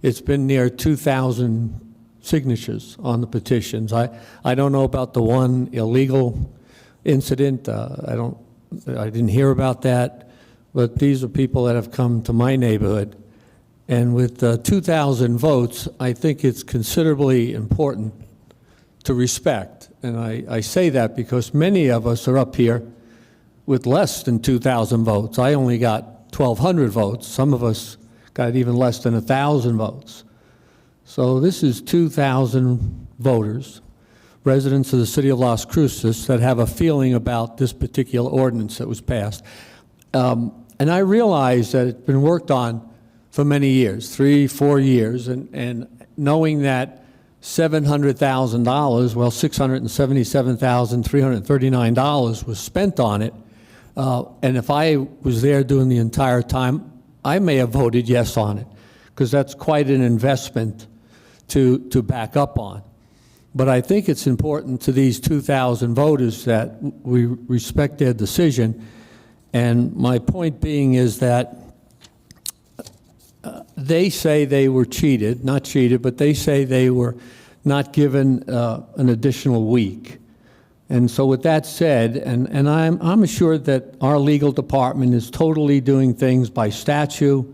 it's been near 2,000 signatures on the petitions. I don't know about the one illegal incident. I didn't hear about that. But these are people that have come to my neighborhood. And with 2,000 votes, I think it's considerably important to respect. And I say that because many of us are up here with less than 2,000 votes. I only got 1,200 votes. Some of us got even less than 1,000 votes. So this is 2,000 voters, residents of the city of Las Cruces, that have a feeling about this particular ordinance that was passed. And I realize that it's been worked on for many years, 3-4 years, and knowing that $700,000, well, $677,339 was spent on it. And if I was there during the entire time, I may have voted yes on it, because that's quite an investment to back up on. But I think it's important to these 2,000 voters that we respect their decision. And my point being is that they say they were cheated, not cheated, but they say they were not given an additional week. And so with that said, and I'm assured that our legal department is totally doing things by statute,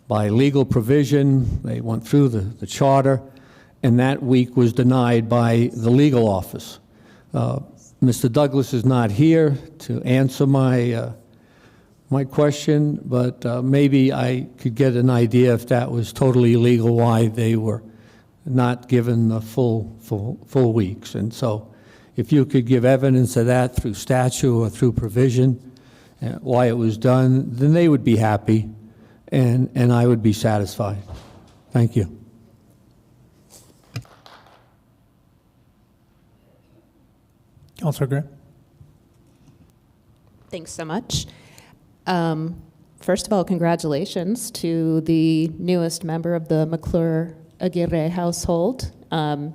by legal provision. They went through the charter, and that week was denied by the legal office. Mr. Douglas is not here to answer my question, but maybe I could get an idea if that was totally illegal, why they were not given the full weeks. And so if you could give evidence of that through statute or through provision, why it was done, then they would be happy, and I would be satisfied. Thank you. Councilor Graham. Thanks so much. First of all, congratulations to the newest member of the McClure Aguirre household, and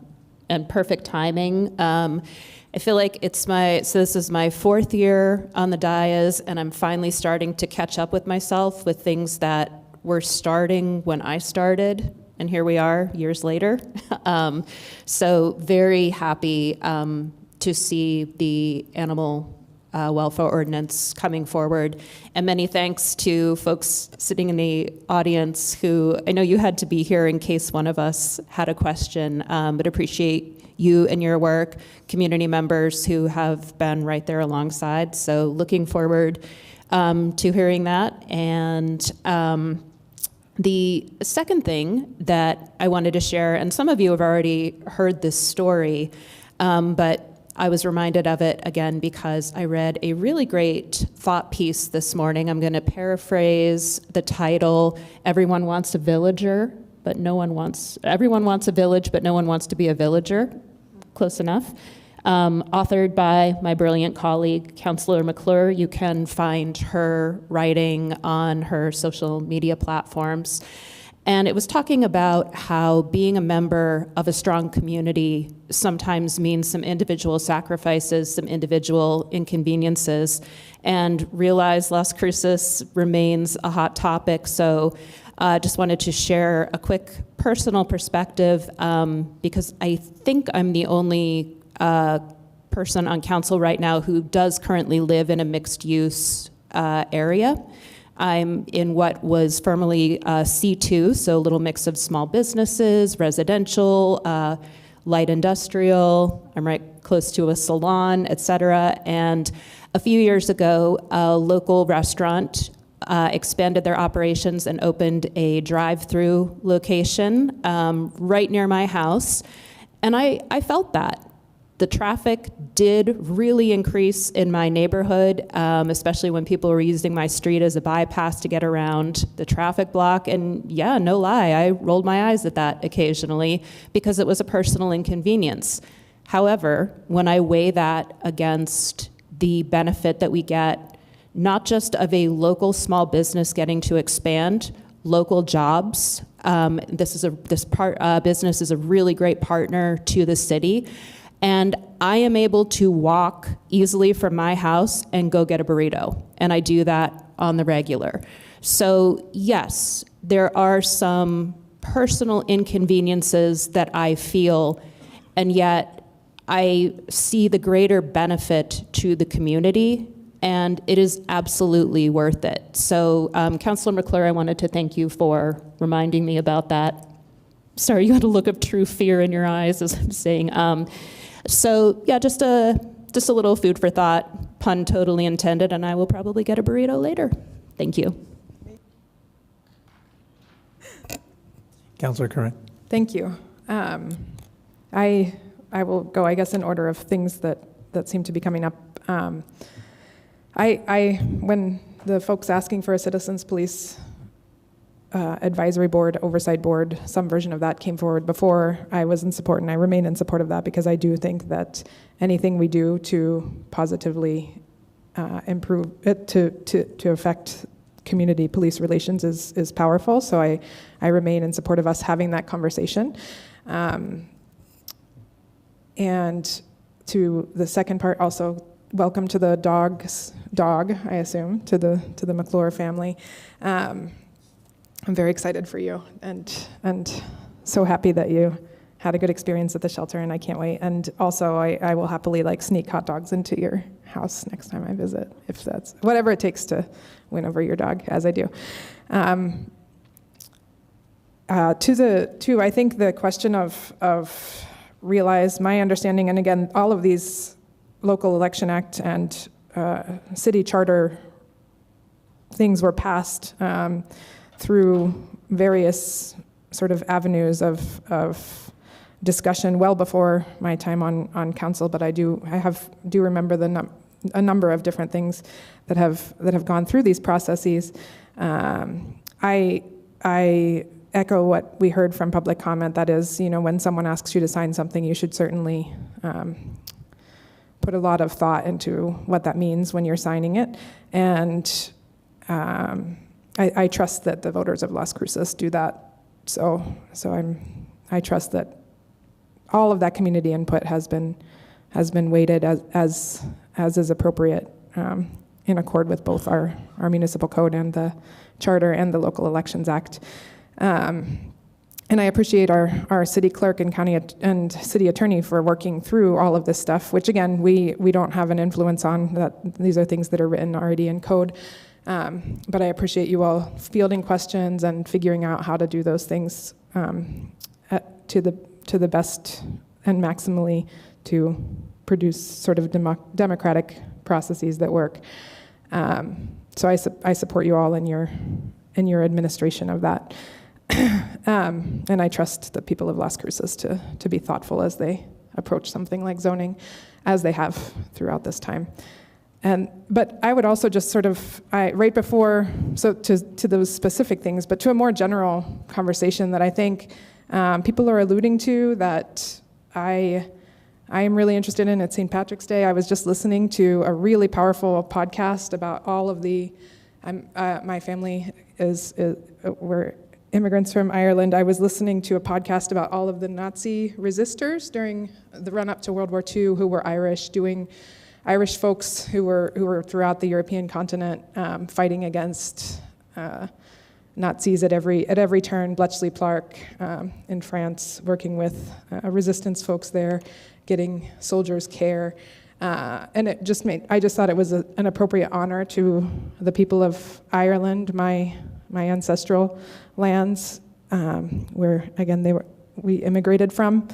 perfect timing. I feel like this is my 4th year on the dais, and I'm finally starting to catch up with myself with things that were starting when I started, and here we are years later. So very happy to see the animal welfare ordinance coming forward. And many thanks to folks sitting in the audience who, I know you had to be here in case one of us had a question, but appreciate you and your work, community members who have been right there alongside. So looking forward to hearing that. And the second thing that I wanted to share, and some of you have already heard this story, but I was reminded of it again because I read a really great thought piece this morning. I'm going to paraphrase the title, Everyone Wants a Villager, but everyone wants a village, but no one wants to be a villager. Close enough. Authored by my brilliant colleague, Councilor McClure. You can find her writing on her social media platforms. And it was talking about how being a member of a strong community sometimes means some individual sacrifices, some individual inconveniences, and realize Las Cruces remains a hot topic. So just wanted to share a quick personal perspective because I think I'm the only person on council right now who does currently live in a mixed-use area. I'm in what was formerly C2, so a little mix of small businesses, residential, light industrial. I'm right close to a salon, et cetera. And a few years ago, a local restaurant expanded their operations and opened a drive-through location right near my house. And I felt that. The traffic did really increase in my neighborhood, especially when people were using my street as a bypass to get around the traffic block. And yeah, no lie, I rolled my eyes at that occasionally because it was a personal inconvenience. However, when I weigh that against the benefit that we get, not just of a local small business getting to expand, local jobs, this business is a really great partner to the city. And I am able to walk easily from my house and go get a burrito. And I do that on the regular. So yes, there are some personal inconveniences that I feel, and yet I see the greater benefit to the community, and it is absolutely worth it. So Councilor McClure, I wanted to thank you for reminding me about that. Sorry, you had a look of true fear in your eyes as I'm saying. So yeah, just a little food for thought, pun totally intended, and I will probably get a burrito later. Thank you. Councilor Curran. Thank you. I will go, I guess, in order of things that seem to be coming up. When the folks asking for a citizens police advisory board, oversight board, some version of that came forward before, I was in support, and I remain in support of that because I do think that anything we do to positively improve it, to affect community police relations is powerful. So I remain in support of us having that conversation. And to the second part, also welcome to the dog, I assume, to the McClure family. I'm very excited for you, and so happy that you had a good experience at the shelter, and I can't wait. And also, I will happily sneak hot dogs into your house next time I visit, if that's whatever it takes to win over your dog, as I do. I think the question of realize my understanding, and again, all of these local election act and city charter things were passed through various sort of avenues of discussion well before my time on council, but I do remember a number of different things that have gone through these processes. I echo what we heard from public comment. That is, when someone asks you to sign something, you should certainly put a lot of thought into what that means when you're signing it. And I trust that the voters of Las Cruces do that. So I trust that all of that community input has been weighted as is appropriate in accord with both our municipal code and the charter and the Local Elections Act. And I appreciate our city clerk and county and city attorney for working through all of this stuff, which again, we don't have an influence on. That these are things that are written already in code. But I appreciate you all fielding questions and figuring out how to do those things to the best and maximally to produce sort of democratic processes that work. So I support you all in your administration of that. And I trust the people of Las Cruces to be thoughtful as they approach something like zoning, as they have throughout this time. But I would also just sort of, right before, so to those specific things, but to a more general conversation that I think people are alluding to that I am really interested in at St. Patrick's Day. I was just listening to a really powerful podcast about all of the, my family we're immigrants from Ireland. I was listening to a podcast about all of the Nazi resistors during the run-up to World War II who were Irish, Irish folks who were throughout the European continent fighting against Nazis at every turn. Bletchley Park in France, working with resistance folks there, getting soldiers care. And I just thought it was an appropriate honor to the people of Ireland, my ancestral lands, where again we immigrated from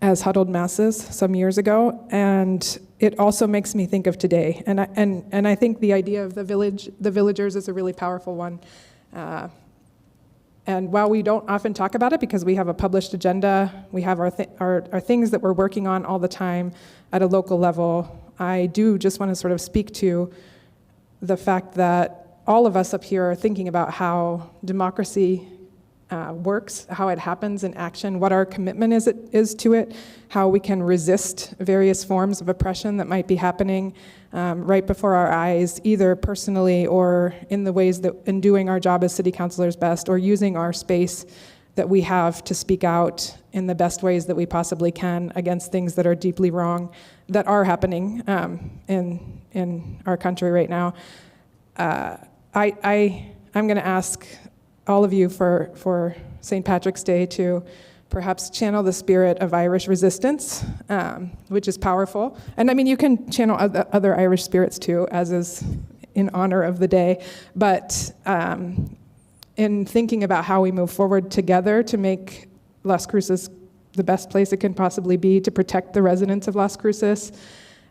as huddled masses some years ago, and it also makes me think of today. And I think the idea of the villagers is a really powerful one. And while we don't often talk about it because we have a published agenda, we have our things that we're working on all the time at a local level, I do just want to sort of speak to the fact that all of us up here are thinking about how democracy works, how it happens in action, what our commitment is to it, how we can resist various forms of oppression that might be happening right before our eyes, either personally or in the ways that in doing our job as city councilors best, or using our space that we have to speak out in the best ways that we possibly can against things that are deeply wrong, that are happening in our country right now. I'm going to ask all of you for St. Patrick's Day to perhaps channel the spirit of Irish resistance, which is powerful. And I mean, you can channel other Irish spirits too, as is in honor of the day. But in thinking about how we move forward together to make Las Cruces the best place it can possibly be, to protect the residents of Las Cruces,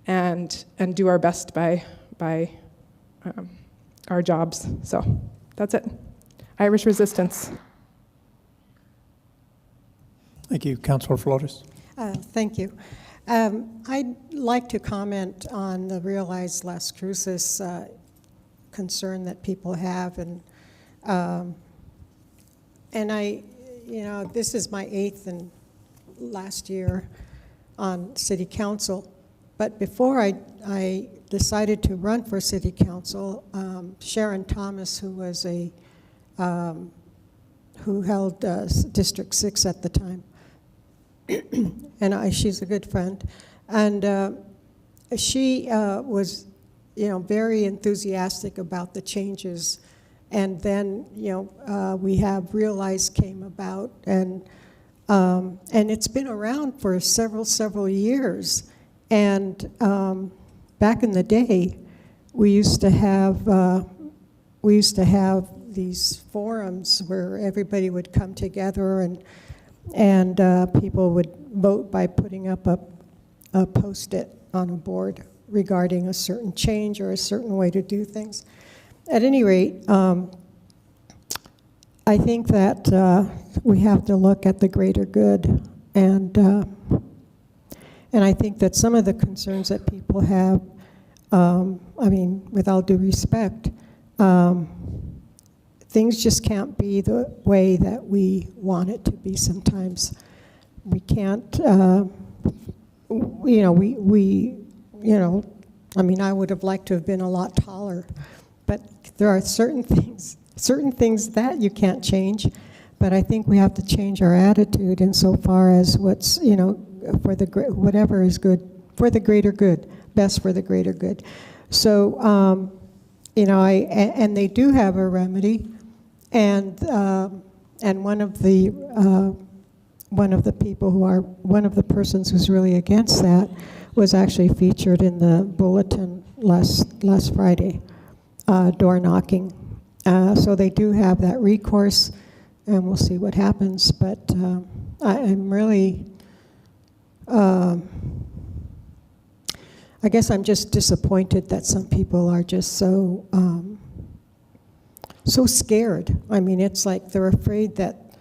and do our best by our jobs. So that's it. Irish resistance. Thank you. Councilor Flores. Thank you. I'd like to comment on the Realize Las Cruces concern that people have, and this is my 8th and last year on city council. But before I decided to run for city council, Sharon Thomas, who was who held District 6 at the time, and she's a good friend, and she was, very enthusiastic about the changes. And then, we have Realize came about, and it's been around for several years. And back in the day, we used to have these forums where everybody would come together, and people would vote by putting up a post-it on a board regarding a certain change or a certain way to do things. At any rate, I think that we have to look at the greater good, and I think that some of the concerns that people have, with all due respect, things just can't be the way that we want it to be sometimes. We can't, you know, I mean, I would have liked to have been a lot taller, but there are certain things that you can't change. But I think we have to change our attitude insofar as what's, you know, whatever is good for the greater good, best for the greater good. So, you know, and they do have a remedy, and one of the people one of the persons who's really against that was actually featured in the bulletin last Friday, door knocking. So they do have that recourse, and we'll see what happens. But I'm really, I guess I'm just disappointed that some people are just so scared. I mean, it's like they're afraid that,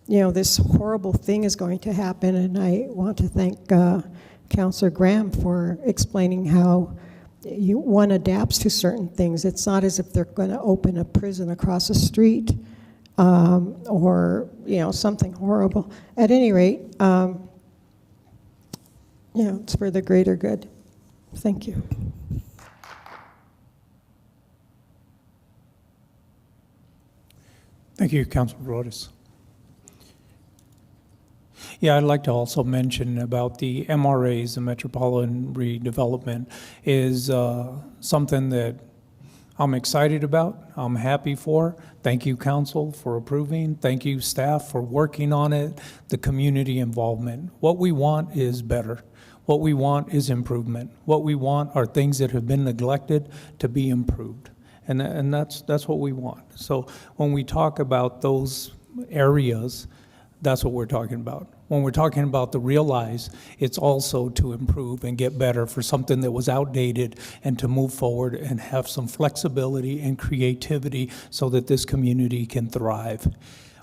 you know, this horrible thing is going to happen. And I want to thank Councillor Graham for explaining how one adapts to certain things. It's not as if they're going to open a prison across the street or, you know, something horrible. At any rate, you know, it's for the greater good. Thank you. Thank you, Councilor Flores. Yeah, I'd like to also mention about the MRAs, the Metropolitan Redevelopment, is something that I'm excited about, I'm happy for. Thank you, Council, for approving. Thank you, staff, for working on it, the community involvement. What we want is better. What we want is improvement. What we want are things that have been neglected to be improved. And that's what we want. So when we talk about those areas, that's what we're talking about. When we're talking about the realize, it's also to improve and get better for something that was outdated and to move forward and have some flexibility and creativity so that this community can thrive.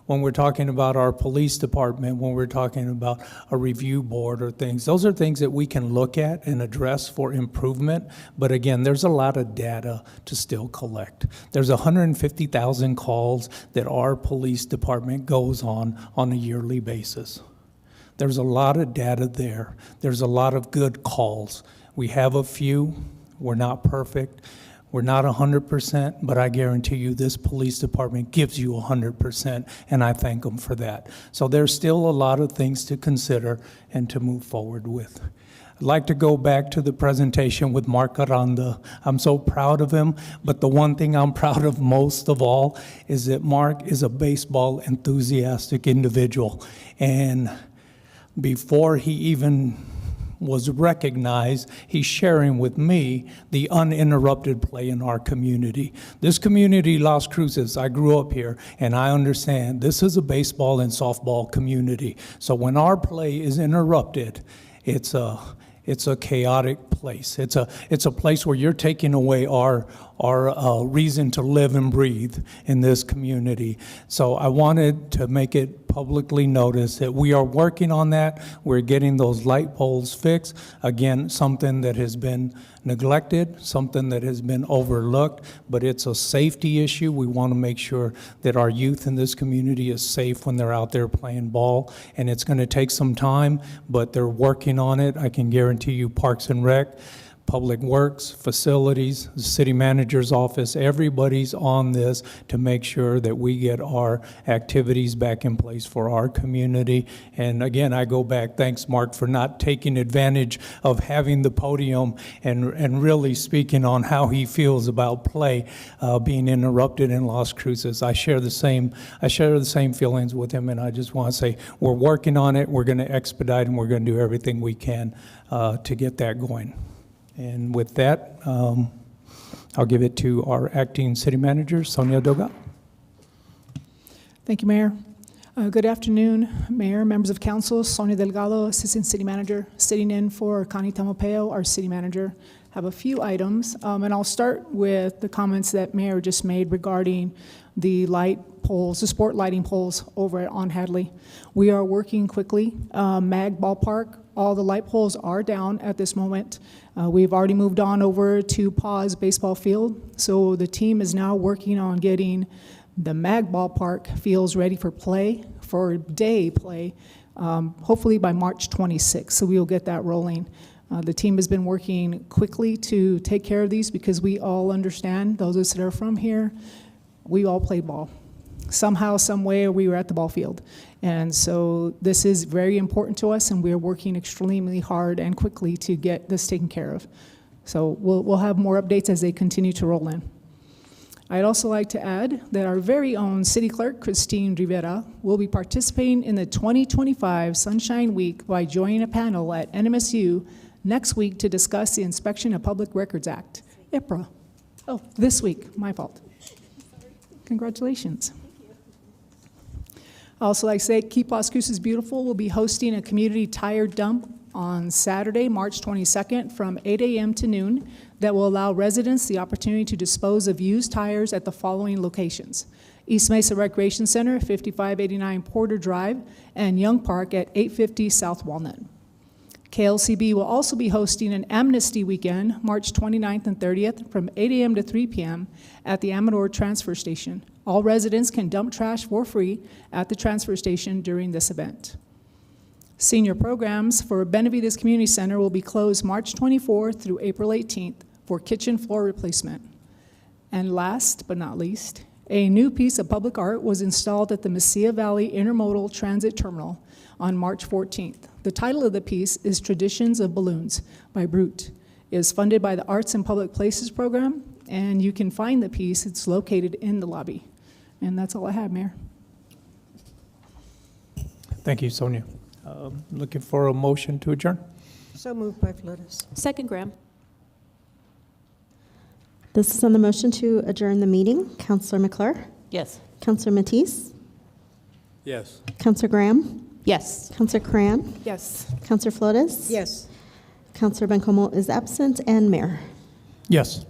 When we're talking about our police department, when we're talking about a review board or things, those are things that we can look at and address for improvement. But again, there's a lot of data to still collect. There's 150,000 calls that our police department goes on a yearly basis. There's a lot of data there. There's a lot of good calls. We have a few. We're not perfect. We're not 100%, but I guarantee you this police department gives you 100%, and I thank them for that. So there's still a lot of things to consider and to move forward with. I'd like to go back to the presentation with Mark Aranda. I'm so proud of him, but the one thing I'm proud of most of all is that Mark is a baseball enthusiastic individual. And before he even was recognized, he's sharing with me the uninterrupted play in our community. This community, Las Cruces, I grew up here, and I understand this is a baseball and softball community. So when our play is interrupted, it's a chaotic place. It's a place where you're taking away our reason to live and breathe in this community. So I wanted to make it publicly noticed that we are working on that. We're getting those light poles fixed. Again, something that has been neglected, something that has been overlooked, but it's a safety issue. We want to make sure that our youth in this community is safe when they're out there playing ball, and it's going to take some time, but they're working on it. I can guarantee you Parks and Rec, Public Works, facilities, the city manager's office, everybody's on this to make sure that we get our activities back in place for our community. And again, I go back, thanks Mark for not taking advantage of having the podium and really speaking on how he feels about play being interrupted in Las Cruces. I share the same feelings with him, and I just want to say we're working on it, we're going to expedite, and we're going to do everything we can to get that going. And with that, I'll give it to our acting city manager, Sonia Delgado. Thank you, Mayor. Good afternoon, Mayor, members of council. Sonia Delgado, Assistant City Manager, sitting in for Connie Tamopeo, our city manager. Have a few items, and I'll start with the comments that Mayor just made regarding the light poles, the sport lighting poles over on Hadley. We are working quickly. Mag Ballpark, all the light poles are down at this moment. We've already moved on over to Paz Baseball Field. So the team is now working on getting the Mag Ballpark fields ready for play, for day play. hopefully by March 26th, so we will get that rolling. The team has been working quickly to take care of these because we all understand, those of us that are from here, we all play ball. Somehow, some way, we were at the ball field. And so this is very important to us, and we are working extremely hard and quickly to get this taken care of. So we'll have more updates as they continue to roll in. I'd also like to add that our very own City Clerk, Christine Rivera, will be participating in the 2025 Sunshine Week by joining a panel at NMSU next week to discuss the Inspection of Public Records Act, IPRA. Oh, this week, my fault. Congratulations. I also like to say Keep Las Cruces Beautiful will be hosting a community tire dump on Saturday, March 22nd from 8 a.m. to noon that will allow residents the opportunity to dispose of used tires at the following locations: East Mesa Recreation Center, 5589 Porter Drive, and Young Park at 850 South Walnut. KLCB will also be hosting an Amnesty Weekend, March 29th and 30th, from 8 a.m. to 3 p.m. at the Amador Transfer Station. All residents can dump trash for free at the transfer station during this event. Senior programs for Benavides Community Center will be closed March 24th through April 18th for kitchen floor replacement. And last but not least, a new piece of public art was installed at the Mesilla Valley Intermodal Transit Terminal on March 14th. The title of the piece is Traditions of Balloons by Brute. It is funded by the Arts and Public Places program, and you can find the piece. It's located in the lobby. And that's all I have, Mayor. Thank you, Sonia. Looking for a motion to adjourn. So moved by Flores. Second, Graham. This is on the motion to adjourn the meeting. Councillor McClure? Yes. Councillor Matisse? Yes. Councillor Graham? Yes. Councillor Cran? Yes. Councillor Flores? Yes. Councillor Bencomo is absent, and Mayor. Yes.